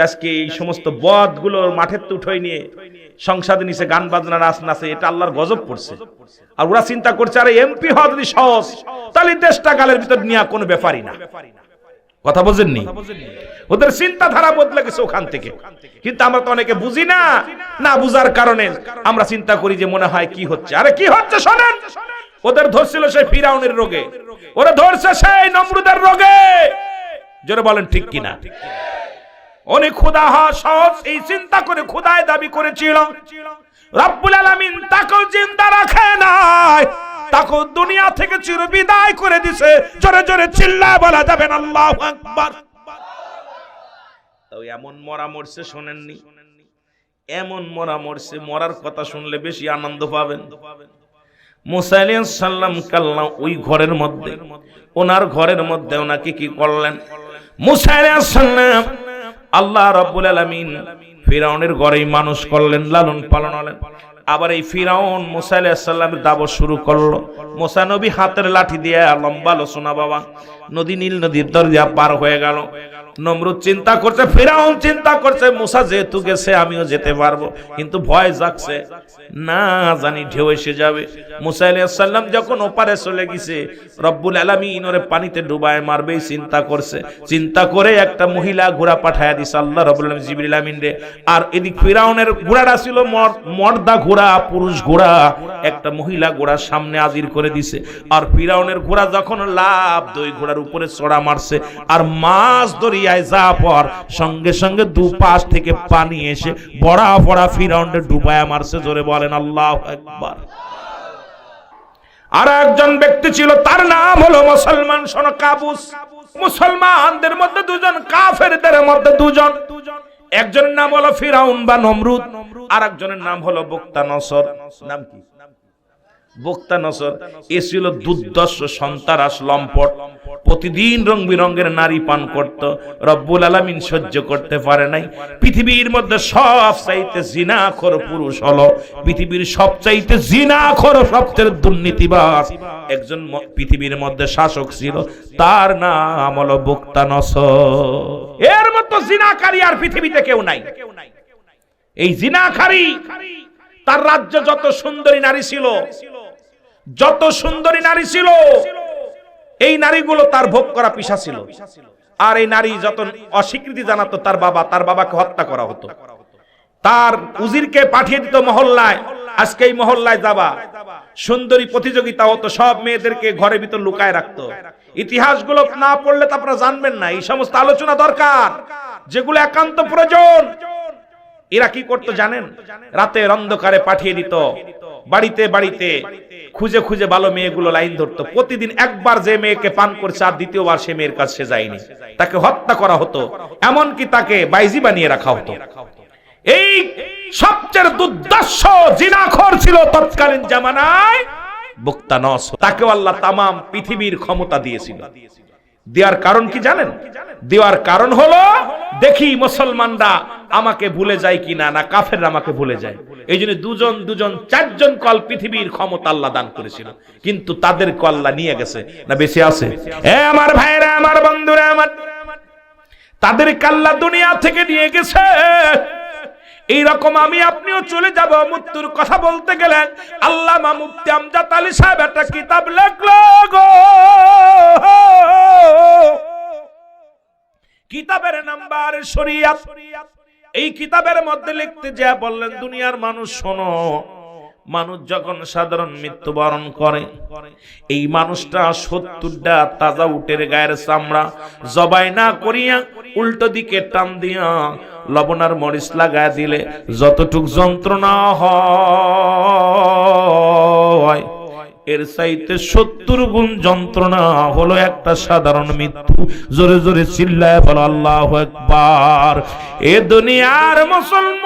আজকে এই সমস্ত বদগুলোর মাঠের তো উঠে নিয়ে সংসদে নিচে গান বাজনা, নাচ নাচে, এটা আল্লাহর গজব পড়ছে। আর ওরা চিন্তা করছে আরে এমপি হওয়া যদি সহজ, তাহলে দেশটা গালের ভিতর নিয়ে কোনো ব্যাপারই না। কথা বোঝেননি? ওদের চিন্তাধারা বদলে গেছে ওখান থেকে। কিন্তু আমরা তো অনেকে বুঝি না, না বুঝার কারণে আমরা চিন্তা করি যে মনে হয় কি হচ্ছে। আরে কি হচ্ছে শোনেন, ওদের ধরছিল সেই ফিরাউনের রোগে, ওরা ধরছে সেই নমরুদের রোগে। জোরে বলেন ঠিক কিনা? অনেক খোদা হওয়া সহজ, এই চিন্তা করে খোদায় দাবি করেছিল। রব্বুল আলামিন তাকে জিন্দা রাখে নাই, তাকে দুনিয়া থেকে চিরবিদায় করে দিছে। জোরে জোরে চিল্লায় বলা যাবে না আল্লাহু আকবার। তো এমন মরা মরছে শোনেননি? এমন মরা মরছে, মরার কথা শুনলে বেশি আনন্দ পাবেন। মুসা আলাইহিস সালাম কাল্লা ওই ঘরের মধ্যে, ওনার ঘরের মধ্যে ওনাকে কি করলেন? মুসা আলাইহিস সালাম আল্লাহ রাব্বুল আলামিন ফিরাউনের ঘরেই মানুষ করলেন, লালন পালন হলেন। আবার এই ফিরাউন মুসা আলাইহিস সালামের দাওয়াত শুরু করলো। মুসা নবী হাতের লাঠি দিয়ে লম্বা আলোচনা বাবা নদী, নীল নদীর দরজা পার হয়ে গেল। নমরুদ চিন্তা করছে, ফিরাউন চিন্তা করছে, মুসা যেহেতু গেছে আমিও যেতে পারবো, কিন্তু ভয় জাগছে, না জানি ঢেউ এসে যাবে। মুসা আলাইহিস সালাম যখন ওপারে চলে গেছে, রব্বুল আলামিন ওরে পানিতে ডুবায় মারবে চিন্তা করছে। চিন্তা করে একটা মহিলা ঘোড়া পাঠায়া দিছে আল্লাহ রাব্বুল আলামিন জিবরিল আমিন রে। আর এদিক ফিরাউনের ঘোড়াটা ছিল মর্দা ঘোড়া, পুরুষ ঘোড়া, একটা মহিলা ঘোড়ার সামনে হাজির করে দিছে। আর ফিরাউনের ঘোড়া যখন লাভ দুই ঘোড়ার উপরে চড়া মারছে, আর মাছ দরিয়ায় যা পর সঙ্গে সঙ্গে দুপাশ থেকে পানি এসে বড়া বড়া ফিরাউনের ডুবায়া মারছে। জোরে বলেন আল্লাহু আকবার। আর একজন ব্যক্তি ছিল, তার নাম হলো মুসলমান। শোনো, কাবুস। মুসলমানদের মধ্যে দুজন, কাফেরদের মধ্যে দুজন। একজনের নাম হলো ফিরাউন বা নমরুদ, আর একজনের নাম হলো বুকতানসর। নাম কি? বুকতানসর। এ ছিল দুর্দর্শ সন্তারাস, লম্পট, প্রতিদিন রং বিরঙ্গের নারী পান করত। রব্বুল আলামিন সহ্য করতে পারে নাই। পৃথিবীর মধ্যে সবচাইতে জিনাখোর পুরুষ হলো, পৃথিবীর সবচাইতে জিনাখোর, সবচেয়ে দুর্নীতিবাজ একজন পৃথিবীর মধ্যে শাসক ছিল, তার নাম হলো বুকতানসর। এর মতো জিনাকারী আর পৃথিবীতে কেউ নাই। এই জিনাকারী, তার রাজ্যে যত সুন্দরী নারী ছিল, যত সুন্দরী নারী ছিল, এই নারীগুলো তার ভোগ করা পেশা ছিল। আর এই নারী যত অস্বীকৃতি জানাতো তার বাবাকে হত্যা করা হতো। তার উজিরকে পাঠিয়ে দিত মহল্লায়, আজকে এই মহল্লায় যাবা, সুন্দরী প্রতিযোগিতা হতো, সব মেয়েদেরকে ঘরের ভিতর লুকায় রাখতো। ইতিহাসগুলো না পড়লে তো আপনারা জানবেন না। এই সমস্ত আলোচনা দরকার, যেগুলো একান্ত প্রয়োজন। এরা কি করতো জানেন? রাতের অন্ধকারে পাঠিয়ে দিত বাড়িতে বাড়িতে, খুঁজে খুঁজে ভালো মেয়েগুলো লাইন ধরতো। প্রতিদিন একবার যে মেয়েকে পান করছে আর দ্বিতীয়বার সে মেয়ের কাছে যায়নি, তাকে হত্যা করা হতো, এমনকি তাকে বাইজি বানিয়ে রাখা হতো। এই সবচেয়ে দুর্দর্শ জিনাখোর ছিল তৎকালীন জামানায় বুকতানসর। তাকে আল্লাহ তামাম পৃথিবীর ক্ষমতা দিয়েছিল। দেওয়ার কারণ কি জানেন? দেওয়ার কারণ হলো, দেখি মুসলমানরা আমাকে ভুলে যায় কিনা, না কাফেররা আমাকে ভুলে যায়। এই জন্য দুজন চারজন কল পৃথিবীর ক্ষমতা আল্লাহ দান করেছিল, কিন্তু তাদের আল্লাহ নিয়ে গেছে না বেঁচে আছে। আমার ভাইরা, আমার বন্ধুরা, আমার তাদের আল্লাহ দুনিয়া থেকে নিয়ে গেছে। এইরকম আমি আপনিও চলে যাব। মৃত্যুর কথা বলতে গেলেন আল্লামা মুফতি আমজাদ আলী সাহেব একটা কিতাব লেখলো গো। কিতাবের নাম্বার শরিয়াত। এই কিতাবের মধ্যে লিখতে যা বললেন, দুনিয়ার মানুষ শোনো, মানুষ যখন সাধারণ মৃত্যুবরণ করে, এই মানুষটা 70টা তাজা উটের গায়ের চামড়া জবাই না করিয়া উল্টো দিকে টান দিয়া লবণার মরিচ লাগায় দিলে যতটুক যন্ত্রণা হয়, এর চাইতে 70 গুণ যন্ত্রণা হলো একটা সাধারণ মৃত্যু। জোরে জোরে চিল্লায় বলো আল্লাহু আকবার। এ দুনিয়ার মুসলমান,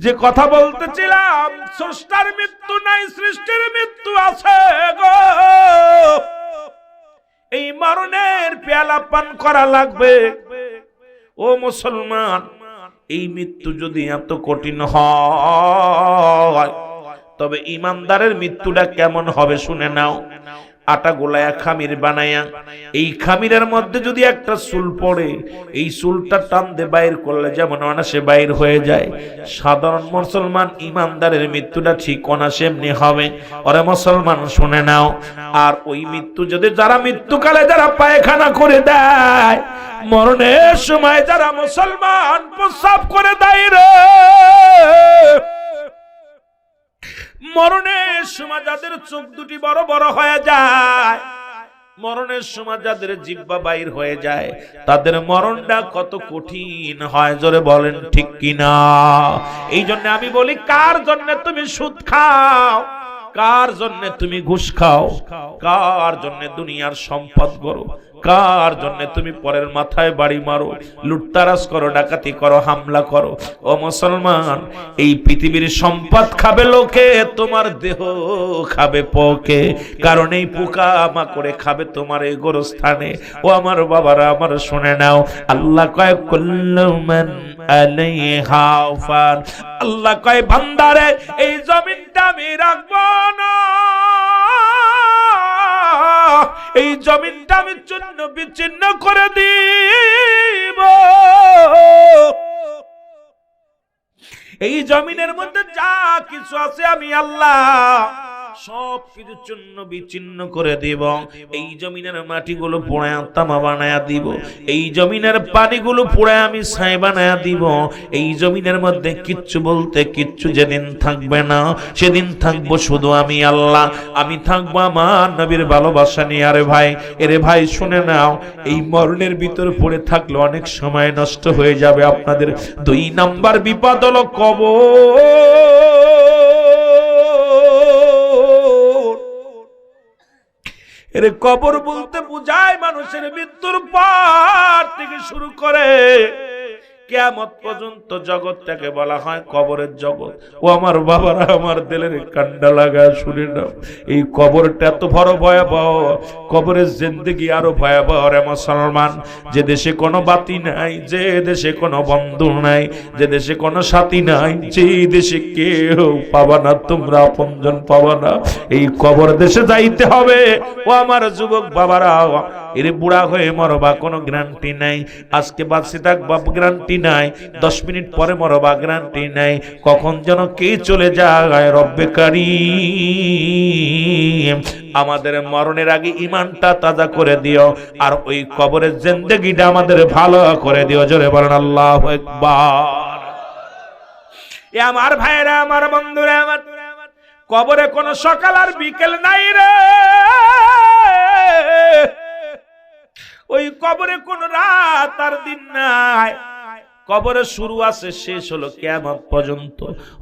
যে কথা বলতেছিলাম, স্রষ্টার মৃত্যু নাই, সৃষ্টির মৃত্যু আছে গো। এই মরণের পেয়ালা পান করা লাগবে। ও মুসলমান, এই মৃত্যু যদি এত কঠিন হয়, তবে ইমানদারের মৃত্যুটা কেমন হবে শুনে নাও। আটা গোলায়া খামির বানায়া, এই খামিরের মধ্যে যদি একটা চুল পড়ে, এই চুলটা টান দিয়ে বাইর করলে যেমন অনাসে বাইর হয়ে যায়, সাধারণ মুসলমান ইমানদারের মৃত্যুটা ঠিক অনাসে এমনি হবে। ওরে মুসলমান শুনে নাও। আর ওই মৃত্যু যদি যারা মৃত্যুকালে যারা পায়খানা করে দেয়, মরণের সময় যারা মুসলমান প্রস্রাব করে দেয় রে, মরণের সময় যাদের চোখ দুটি বড় বড় হয়ে যায়, মরণের সময় যাদের জিহ্বা বাইর হয়ে যায়, তাদের মরণটা কত কঠিন হয়। জোরে বলেন ঠিক কিনা? এই জন্য আমি বলি, কার জন্য তুমি সুদ খাও, কার জন্য তুমি ঘুষ খাও, কার জন্য দুনিয়ার সম্পদ করো, কার জন্য তুমি পরের মাথায় বাড়ি মারো, লুটতারাজ করো, ডাকাতি করো, হামলা করো? ও মুসলমান, এই পৃথিবীর সম্পদ খাবে লোকে, তোমার দেহ খাবে পোকে। কারণ এই পোকা মাকড়ে খাবে তোমার এই গোরস্থানে। ও আমার বাবারা, আমার শুনে নাও, আল্লাহ কয় কুল্লু মান আলাইহা ফান। আল্লাহ কয় বান্দারে, এই জমিনটা আমি রাখবো না, এই জমিনটা আমি চূর্ণ বিচ্ছিন্ন করে দিব। এই জমিনের মধ্যে যা কিছু আছে আমি আল্লাহ সব কিছু চূর্ণ বিচ্ছিন্ন করে দিব। এই জমিনের মাটিগুলো পোড়ায় তামা বানায়া দিব, এই জমিনের পানিগুলো পোড়ায় আমি ছাই বানায়া দিব। এই জমিনের মধ্যে কিচ্ছু বলতে কিচ্ছু যেদিন থাকবে না, সেদিন থাকবো শুধু আমি আল্লাহ। আমি থাকবো আমার নবীর ভালোবাসা নিয়ে। আরে ভাই, এরে ভাই শুনে নাও, এই মরণের ভিতর পড়ে থাকলে অনেক সময় নষ্ট হয়ে যাবে আপনাদের। 2 নাম্বার বিপদ হলো কবর। এর কবর বলতে বুঝায় মানুষের মৃত্যুর পর থেকে শুরু করে কিয়ামত পর্যন্ত জগৎটাকে বলা হয় কবরের জগৎ। ও আমার বাবারা, আমার দিলের কান্ডা লাগা শুনে নাও, এই কবরটা এত বড় ভয়াবহ, কবরের জিন্দেগি আরো ভয়াবহ রে মুসলমান। যে দেশে কোনো বাতি নাই, যে দেশে কোনো বন্ধু নাই, যে দেশে কোনো সাথী নাই, যে দেশে কেউ পাবা না, তোমরা আপনজন পাবা না, এই কবর দেশে যাইতে হবে। ও আমার যুবক বাবারা, এর বুড়া হয়ে মরবা, কোনো গ্যারান্টি নাই। আজকে বাঁচে থাকবা, গ্যারান্টি নাই। 10 মিনিট পরে মরবা, গ্যারান্টি নাই। কখন যেন কে চলে যায়। রব্বে কারীম, আমাদের মরণের আগে ইমানটা তাজা করে দিও, আর ওই কবরের জিন্দেগিটা আমাদের ভালো করে দিও। জোরে বলেন আল্লাহু আকবার। এ আমার ভাইরা, আমার বন্ধুরা, আমার কবরে কোনো সকাল আর বিকেল নাই রে। ওই কবরে কোন রাত আর দিন নাই। কবরের শুরু আছে, শেষ হলো কিয়ামত পর্যন্ত।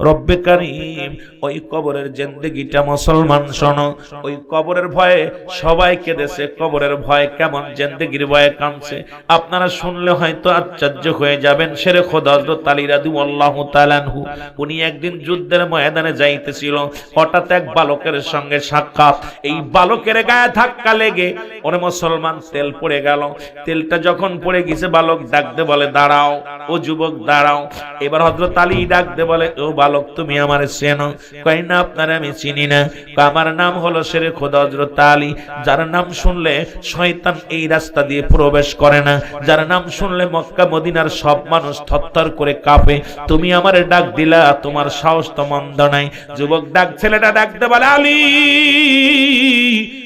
রব্বে কারীম, ওই কবরের জিন্দেগিটা মুসলমান শোনো, ওই কবরের ভয়ে সবাই কেঁদেছে। কবরের ভয় কেমন, জিন্দেগির ভয়ে কাঁদছে। আপনারা শুনলে হয়তো আশ্চর্য হয়ে যাবেন। শেরে খোদা হযরত আলী রাদিয়াল্লাহু তাআলা আনহু, উনি একদিন যুদ্ধের ময়দানে যাইতেছিল। হঠাৎ এক বালকের সঙ্গে সাক্ষাৎ। এই বালকের গায়ে ধাক্কা লেগে ওরে মুসলমান তেল পড়ে গেল। তেলটা যখন পড়ে গেছে, বালক ডাকতে বলে দাঁড়াও, ও যুবক দাঁড়াও। এবার হযরত আলী ডাকতে বলে, ও বালক তুমি আমারে চেনো? কয় না, আপনারে আমি চিনি না। আমার নাম হলো শেরে খোদা হযরত আলী, যার নাম শুনলে শয়তান এই রাস্তা দিয়ে প্রবেশ করে না, যার নাম শুনলে মক্কা মদিনার সব মানুষ থরথর করে কাঁপে। তুমি আমারে ডাক দিলা, তোমার সাহস তো মন্দ নাই। যুবক ছেলেটা ডাকতে বলে, আলী,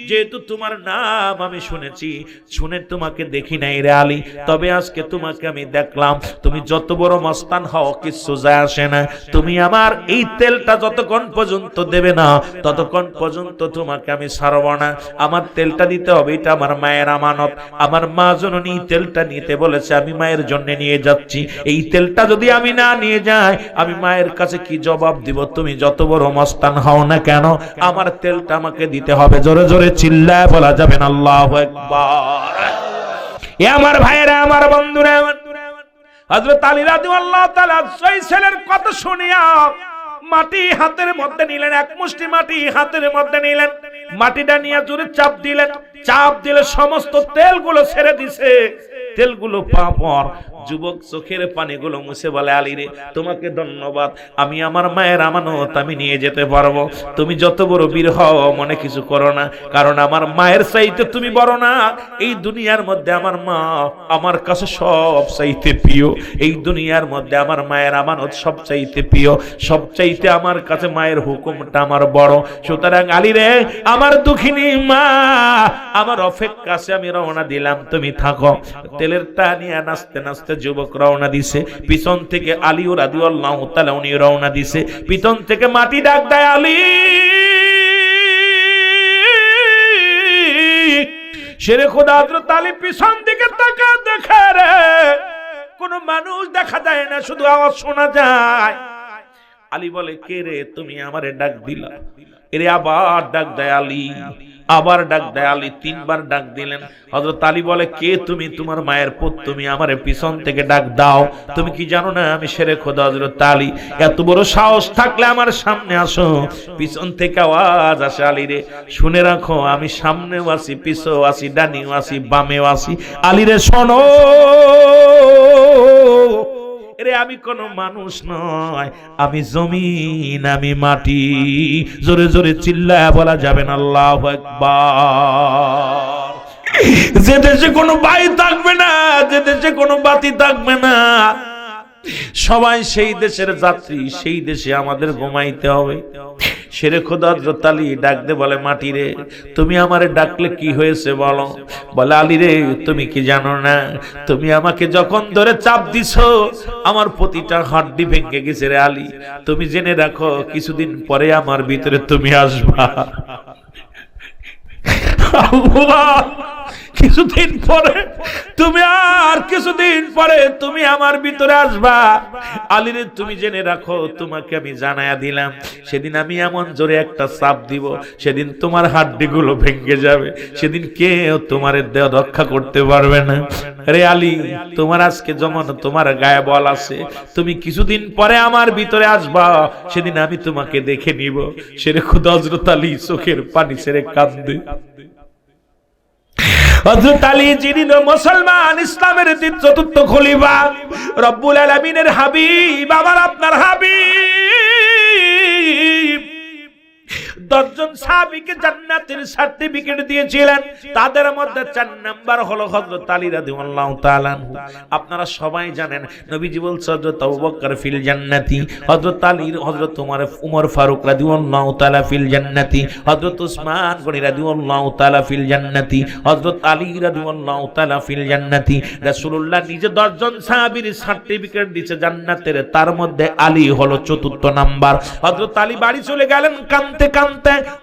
যেহেতু তোমার নাম আমি শুনেছি, শুনে তোমাকে দেখি নাই রে আলী, তবে আজকে তোমাকে আমি দেখলাম। তুমি যত বড় মস্তান হও কিছু যায় আসে না। তুমি আমার এই তেলটা যতক্ষণ পর্যন্ত দেবে না, ততক্ষণ পর্যন্ত তোমাকে আমি ছাড়ব না। আমার তেলটা দিতে হবে, এটা আমার মায়ের আমানত। আমার মা জননী তেলটা নিতে বলেছে, আমি মায়ের জন্য নিয়ে যাচ্ছি। এই তেলটা যদি আমি না নিয়ে যাই, আমি মায়ের কাছে কি জবাব দিব? তুমি যত বড় মস্তান হও না কেন, আমার তেলটা আমাকে দিতে হবে। জোরে জোরে চিল্লায় বলা যাবে না আল্লাহু আকবার। এ আমার ভাইয়েরা, আমার বন্ধুরা, হযরত আলী রাদিয়াল্লাহু তাআলা সেই ছেলের কথা শুনিয়া মাটি হাতের মধ্যে নিলেন, এক মুষ্টি মাটি হাতের মধ্যে নিলেন। মাটিটা নিয়ে জোরে চাপ দিলেন। চাপ দিলে সমস্ত তেলগুলো ছেড়ে দিছে। তেলগুলো পাপর। যুবক চোখের পানিগুলো মুছে বলে, আলী রে, তোমাকে ধন্যবাদ। আমি আমার মায়ের আমানত আমি নিয়ে যেতে পারবো। তুমি যত বড় বীর হও মনে কিছু করো না, কারণ আমার মায়ের চাইতে তুমি বড় না। এই দুনিয়ার মধ্যে আমার মা আমার কাছে সব চাইতে প্রিয়। এই দুনিয়ার মধ্যে আমার মায়ের আমানত সব চাইতে প্রিয়। সব চাইতে আমার কাছে মায়ের হুকুমটা আমার বড়। সুতরাং আলী রে, আমার দুঃখিনী মা, আমার অপেক্ষা আছে, আমি রওনা দিলাম, তুমি থাকো। তেলের টা নিয়ে নাচতে নাচতে যুবক রওনা দিছে। পিছন থেকে আলী রাদিয়াল্লাহু তাআলা উনি রওনা দিছে। পিছন থেকে মাটি ডাক দেয়, আলী। শেরে খোদা হযরত আলী পিছন দিকে তাকায়, দেখে রে কোন মানুষ দেখা যায় না, শুধু আওয়াজ শোনা যায়। আলী বলে, কে রে, তুমি আমারে ডাক দিলা? এরে আবার ডাক দেয়, আলী। আবার ডাক দেয় আলী, তিনবার ডাক দিলেন। হযরত আলী বলে, কে তুমি? তোমার মায়ের পুত, তুমি আমারে পিছন থেকে ডাক দাও। তুমি কি জানো না আমি শেরে খোদা? হযরত আলী, এত বড় সাহস থাকলে আমার সামনে আসো। পিছন থেকে আওয়াজ আসে, আলী রে শুনে রাখো, আমি সামনেও আছি, পিছেও আছি, ডানিও আছি, বামেও আছি। আলী রে শোনো, এরে আমি কোন মানুষ নয়, আমি জমিন, আমি মাটি। জোরে জোরে চিল্লায়া বলা যাবে না আল্লাহু আকবার। যে দেশে কোনো বাই থাকবে না, যে দেশে কোনো বাতি থাকবে না, সবাই সেই দেশের যাত্রী, সেই দেশে আমাদের ঘুমাইতে হবে। শেরে খোদা হযরত আলী ডাক দে বলে, মাটি রে তুমি আমারে ডাকলে কি হয়েছে বলো? বলে, আলী রে তুমি কি জানো না, তুমি আমাকে যখন ধরে চাপ দিছো আমার প্রতিটা হাড্ডি ভেঙে গেছে রে আলী। তুমি জেনে রাখো, কিছুদিন পরে আমার ভিতরে তুমি আসবা। কিছুদিন পরে তুমি, আর কিছুদিন পরে তুমি আমার ভিতরে আসবা। আলীরে তুমি জেনে রাখো, তোমাকে আমি জানায়া দিলাম, সেদিন আমি এমন জোরে একটা চাপ দিব, সেদিন তোমার হাড্ডিগুলো ভেঙে যাবে, সেদিন কেউ তোমার দেহ রক্ষা করতে পারবে না। রে আলী, তোমার আজকে যেমন তোমার গায়ে বল আছে, তুমি কিছুদিন পরে আমার ভিতরে আসবা, সেদিন আমি তোমাকে দেখে নিব। শেরে খোদা হযরত আলী চোখের পানি ছেড়ে কাঁদে। হযরত আলী যিনি মুসলমান, ইসলামের চতুর্থ খলিফা, রব্বুল আলামিনের হাবিব, আমার আপনার হাবিব 10 জন সাহাবীকে জান্নাতের সার্টিফিকেট দিয়েছিলেন। তাদের মধ্যে 4 নাম্বার হলো হযরত আলী রাদিয়াল্লাহু তাআলা আনহু। আপনারা সবাই জানেন, নবীজি বলছেন হযরত আবু বকর ফিল জান্নাতি, হযরত আলী, হযরত উমর ফারুক রাদিয়াল্লাহু তাআলা ফিল জান্নাতি, হযরত উসমান গনি রাদিয়াল্লাহু তাআলা ফিল জান্নাতি, হযরত আলী রাদিয়াল্লাহু তাআলা ফিল জান্নাতি। রাসূলুল্লাহ নিজে 10 জন সাহাবীর সার্টিফিকেট দিয়েছে জান্নাতের, তার মধ্যে আলী হলো 4th নাম্বার। হযরত আলী বাড়ি চলে গেলেন কাঁদতে কাঁদতে।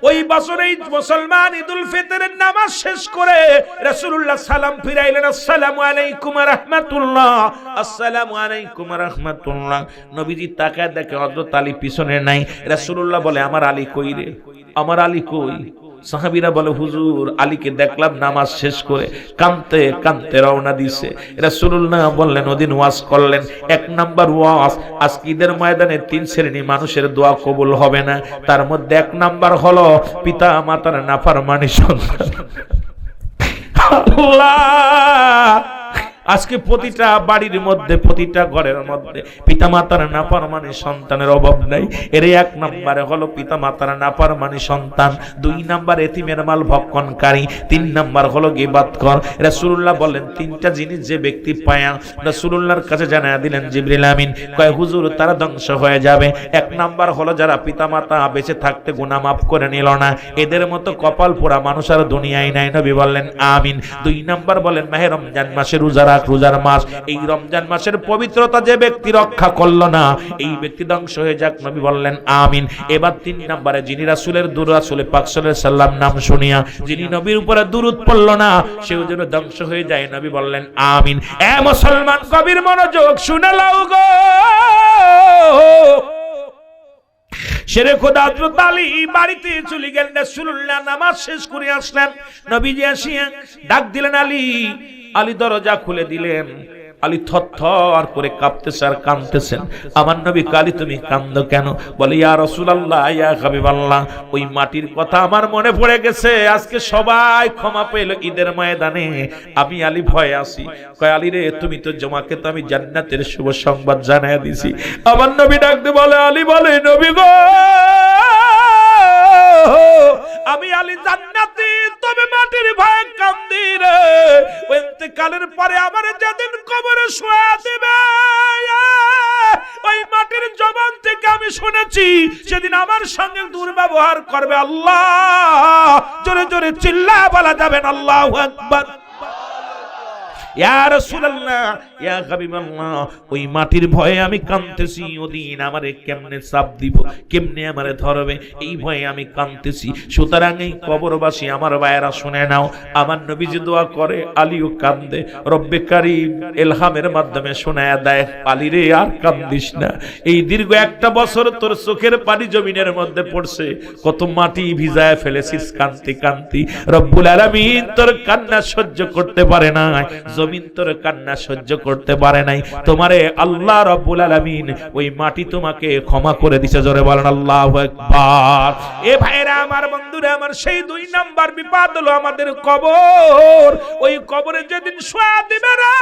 ওই বছরেই মুসলমান ঈদুল ফিতরের নামাজ শেষ করে রাসূলুল্লাহ সালাম ফিরাইলেন, আসসালামু আলাইকুম ওয়া রাহমাতুল্লাহ, আসসালামু আলাইকুম ওয়া রাহমাতুল্লাহ। নবীজি তাকায় দেখে হযরত আলী পিছনে নাই। রাসূলুল্লাহ বলে, আমার আলী কই রে, আমার আলী কই? সাহাবীরা বলে, হুজুর আলীকে দেখলাম নামাজ শেষ করে কাঁদতে কাঁদতে রওনা দিছে। রাসূলুল্লাহ বললেন, ওদিন ওয়াজ করলেন, 1 নাম্বার ওয়াজ, আজকে ঈদের ময়দানে 3 শ্রেণী মানুষের দোয়া কবুল হবে না, তার মধ্যে 1 নাম্বার হলো পিতা মাতার নাফরমানি সন্তান। আল্লাহ, আজকে প্রতিটা বাড়ির মধ্যে, প্রতিটা ঘরের মধ্যে পিতামাতার নাফরমানি সন্তানের অভাব নাই। এর 1 নম্বরে হলো পিতামাতার নাফরমানি সন্তান, 2 নম্বর এতিমের মাল ভক্ষণকারী, 3 নম্বর হলো গীবতখোর। রাসূলুল্লাহ বলেন, 3টা জিনিস যে ব্যক্তি পায়া রাসূলুল্লাহর কাছে জানায়া দিলেন জিবরিল আমিন, কয় হুজুর তারা ধ্বংস হয়ে যাবে। 1 নম্বর হলো যারা পিতামাতা বেঁচে থাকতে গুনাহ মাফ করে নিল না, এদের মতো কপাল পোড়া মানুষ আর দুনিয়ায় নাই। নবী বললেন আমিন। 2 নম্বর বলেন, মাহে রমজান মাসে রোজার মাস, এই রমজান মাসের পবিত্রতা যে ব্যক্তি রক্ষা করলো না, এই ব্যক্তি ধ্বংস হয়ে যাক। নবী বললেন আমিন। এবার 3 নম্বরে, যিনি রাসূলের রাসূল পাক সাল্লাল্লাহু আলাইহি সাল্লাম নাম শুনিয়া যিনি নবীর উপরে দুরূদ পড়ল না, সেও যেন ধ্বংস হয়ে যায়। নবী বললেন আমিন। এ মুসলমান, কবির মনোযোগ শুনে লাও গো। শেরে খোদা হযরত আলী বাড়িতে চলে গেলেন। রাসূলুল্লাহ নামাজ শেষ করে আসলেন। নবীজি আসিয়া ডাক দিলেন, আলী। আলী দরজা খুলে দিলেন। আলী থরথর করে কাঁপতেছে আর কাঁদতেছেন। আমার নবী, আলী তুমি কাঁদো কেন? বলে, ইয়া রাসূলুল্লাহ, ইয়া হাবিবাল্লাহ, ওই মাটির কথা আমার মনে পড়ে গেছে। আজকে সবাই ক্ষমা পেল ঈদের ময়দানে, আমি আলী ভয়ে আছি। কয়, আলী রে তুমি তো জমাকে তো আমি জান্নাতের শুভ সংবাদ জানাইয়া দিছি। আমার নবী ডাকতে বলে, আলী বলে, নবী গো, আমি আলী জান্নাতি, তবে মাটির ভয়ে কান্দি রে। ইন্তেকালের পরে আমার যেদিন কবরে শোয়া দিবে, ওই মাটির জবান থেকে আমি শুনেছি সেদিন আমার সঙ্গে দুর্ব্যবহার করবে। আল্লাহ, জোরে জোরে চিল্লা বলা যাবেন আল্লাহু আকবার। ইয়া রাসূলুল্লাহ, ইয়া হাবিবাল্লাহ, ওই মাটির ভয়ে আমি কাঁদতেছি, ওদিন আমারে কেমনে চাপ দিব, কেমনে আমারে ধরবে, এই ভয়ে আমি কাঁদতেছি। সুতরাং এই কবরবাসী আমার ভাইয়েরা শুনে নাও, আমার নবীজি দোয়া করে, আলীও কান্দে, রব্বে কারীম ইলহামের মাধ্যমে শোনায়া দেয়, আলী রে আর কান্দিস না, এই দীর্ঘ একটা বছর তোর চোখের পানি জমিনের মধ্যে পড়ছে, কত মাটি ভিজায় ফেলেছিস কান্তি কান্তি, রব্বুল আলামিন তোর কান্না সহ্য করতে পারে নাই, জমিন তোর কান্না সহ্য করতে পারে নাই, তোমারে আল্লাহ রব্বুল আলামিন ওই মাটি তোমাকে ক্ষমা করে দিছে। জোরে বলেন আল্লাহু আকবার। এ ভাইরা আমার, বন্ধুরা আমার, সেই 2 নাম্বার বিপদ হলো আমাদের কবর। ওই কবরে যেদিন শোয়া দিবে রে,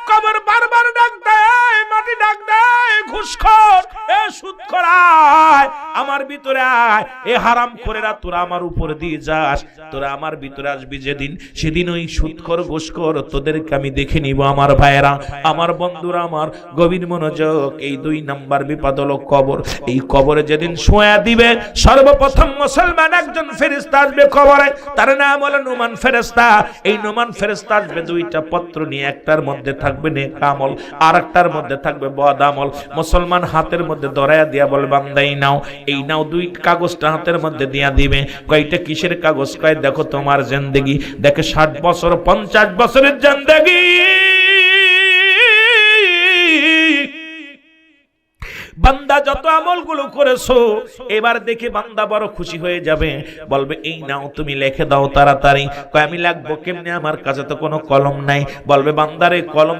কবর বারবার ডাক দেয়, মাটি ডাক দেয়, ঘুষখোর, এ সুদখোর আয় আমার ভিতরে আয়, এ হারাম করেরা তোরা আমার উপরে দিয়ে যাস, তোরা আমার ভিতরে আসবি যেদিন, সেদিন ওই সুদখোর ঘুষখোর তোদেরকে আমি দেখে নিব। আমার ভাইয়েরা, আমার বন্ধুরা আমার, গভীর মনোযোগ, এই 2 নাম্বার বিপদ হলো কবর। এই কবরে যেদিন শোয়া দিবে, সর্বপ্রথম মুসলমান একজন ফেরেশতা আসবে কবরে, তার নাম হলো নুমান ফেরেশতা। এই নুমান ফেরেশতা আসবে 2টা পত্র নিয়ে, একটার মধ্যে থাকবে নেক আমল, আর একটার মধ্যে থাকবে বদ আমল। মুসলমান হাতের মধ্যে ধরায়া দিয়া বলে, বান্দাই নাও, এই নাও 2 কাগজটা হাতের মধ্যে দিয়া দিবে। কয়টা কিসের কাগজ? কয় দেখো তোমার জিন্দেগি, দেখে 60 বছর 50 বছরের জিন্দেগি, বান্দা যত আমলগুলো করেছো, এবার দেখে বান্দা বড় খুশি হয়ে যাবে, বলবে এই নাও তুমি লিখে দাও তাড়াতাড়ি। কয় আমি লিখবো কেমনে, আমার কাছে তো কোনো কলম নাই। বলবে বান্দারে কলম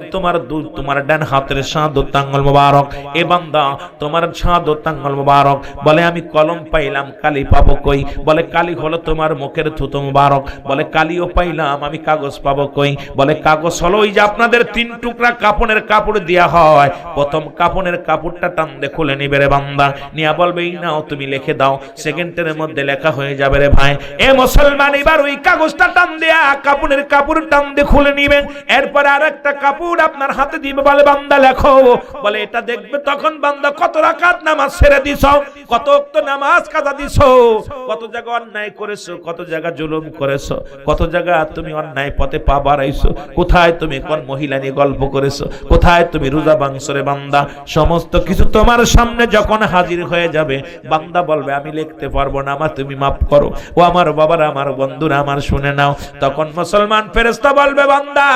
তোমার ডান হাতের শাহাদাত আঙ্গুল মোবারক। এ বান্দা তোমার শাহাদাত আঙ্গুল মোবারক। বলে আমি কলম পাইলাম, কালি পাবো কই? বলে কালি হলো তোমার মুখের থুতু মোবারক। বলে কালিও পাইলাম, আমি কাগজ পাবো কই? বলে কাগজ হলো ওই যে আপনাদের 3 টুকরা কাপড়ের কাপড় দেয়া হয়, প্রথম কাপড়ের কাপড়টা টান খুলে নিবে রে বান্দা, নিয়া বলবে এই নাও তুমি লিখে দাও। সেকেন্ডের মধ্যে লেখা হয়ে যাবে রে ভাই। এ মুসলমান, এবার ওই কাগজটা টান দেয়া কাপড়ের কাপড় টান দিয়ে খুলে নিবেন, এরপর আরেকটা কাপড় আপনার হাতে দিবে, বলে বান্দা লেখো। বলে এটা দেখবে তখন বান্দা কত রাকাত নামাজ ছেড়ে দিছো, কত ওয়াক্ত নামাজ কাজা দিছো, কত জায়গা অন্যায় করেছো, কত জায়গা জুলুম করেছো, কত জায়গা তুমি অন্যায় পথে পা বাড়াইছো, কোথায় তুমি কোন মহিলা নিয়ে গল্প করেছো, কোথায় তুমি রোজা ভাঙছো রে বান্দা। সমস্ত কিছু তোমার সামনে যখন হাজির হয়ে যাবে, বান্দা বলবে আমি লিখতে পারবো না, আমার তুমি মাফ করো। ও আমার বাবারা, আমার বন্ধুরা আমার, শুনে নাও, তখন মুসলমান ফেরেশতা বলবে বান্দা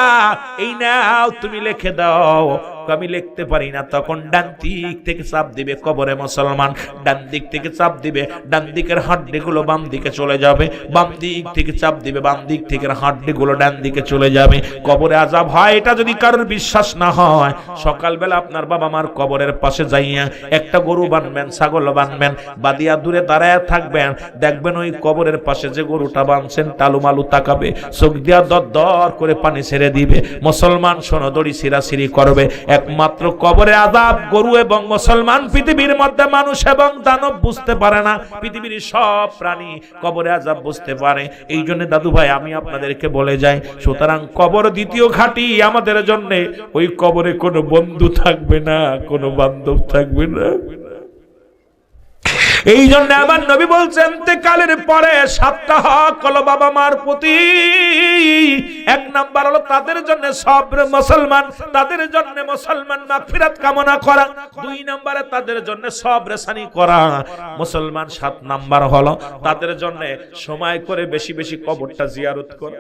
এই নাও তুমি লিখে দাও। আমি লিখতে পারি না, তখন ডান দিক থেকে চাপ দিবে কবরে মুসলমান, ডান দিক থেকে চাপ দিবে, ডান দিকের হাড্ডিগুলো বাম দিকে চলে যাবে, বাম দিক থেকে চাপ দিবে, বাম দিক থেকে হাড্ডিগুলো ডান দিকে চলে যাবে। কবরে আযাব হয়, এটা যদি কারোর বিশ্বাস না হয়, সকালবেলা আপনার বাবা মার কবরের পাশে যাইয়া একটা গরু বানবেন, ছাগল বানবেন, বাদিয়া দূরে দাঁড়ায় থাকবেন, দেখবেন ওই কবরের পাশে যে গরুটা বানছেন টালুমালু তাকাবে, চোখ দিয়া দর দর করে পানি ছেড়ে দিবে। মুসলমান শোনো, দড়ি ছিঁড়াছিঁড়ি করবে। একমাত্র কবরে আযাব গরু এবং মুসলমান, পৃথিবীর মধ্যে মানুষ এবং দানব বুঝতে পারে না, পৃথিবীর সব প্রাণী কবরে আযাব বুঝতে পারে। এই জন্য দাদু ভাই আমি আপনাদেরকে বলে যাই, সুতরাং কবর দ্বিতীয় ঘাঁটি আমাদের জন্য। ওই কবরে কোনো বন্ধু থাকবে না, কোনো বান্ধব থাকবে না। এই জন্য আমার নবী বলছেন ইন্তেকালের পরে 7টা হক হলো বাবা মার প্রতি। 1 নাম্বার হলো তাদের জন্য সবর, মুসলমান তাদের জন্য মুসলমান মাগফিরাত কামনা করা। 2 নম্বরে তাদের জন্য সবরসানি করা মুসলমান। 7 নাম্বার হলো তাদের জন্য সময় করে বেশি বেশি কবরটা জিয়ারত করা।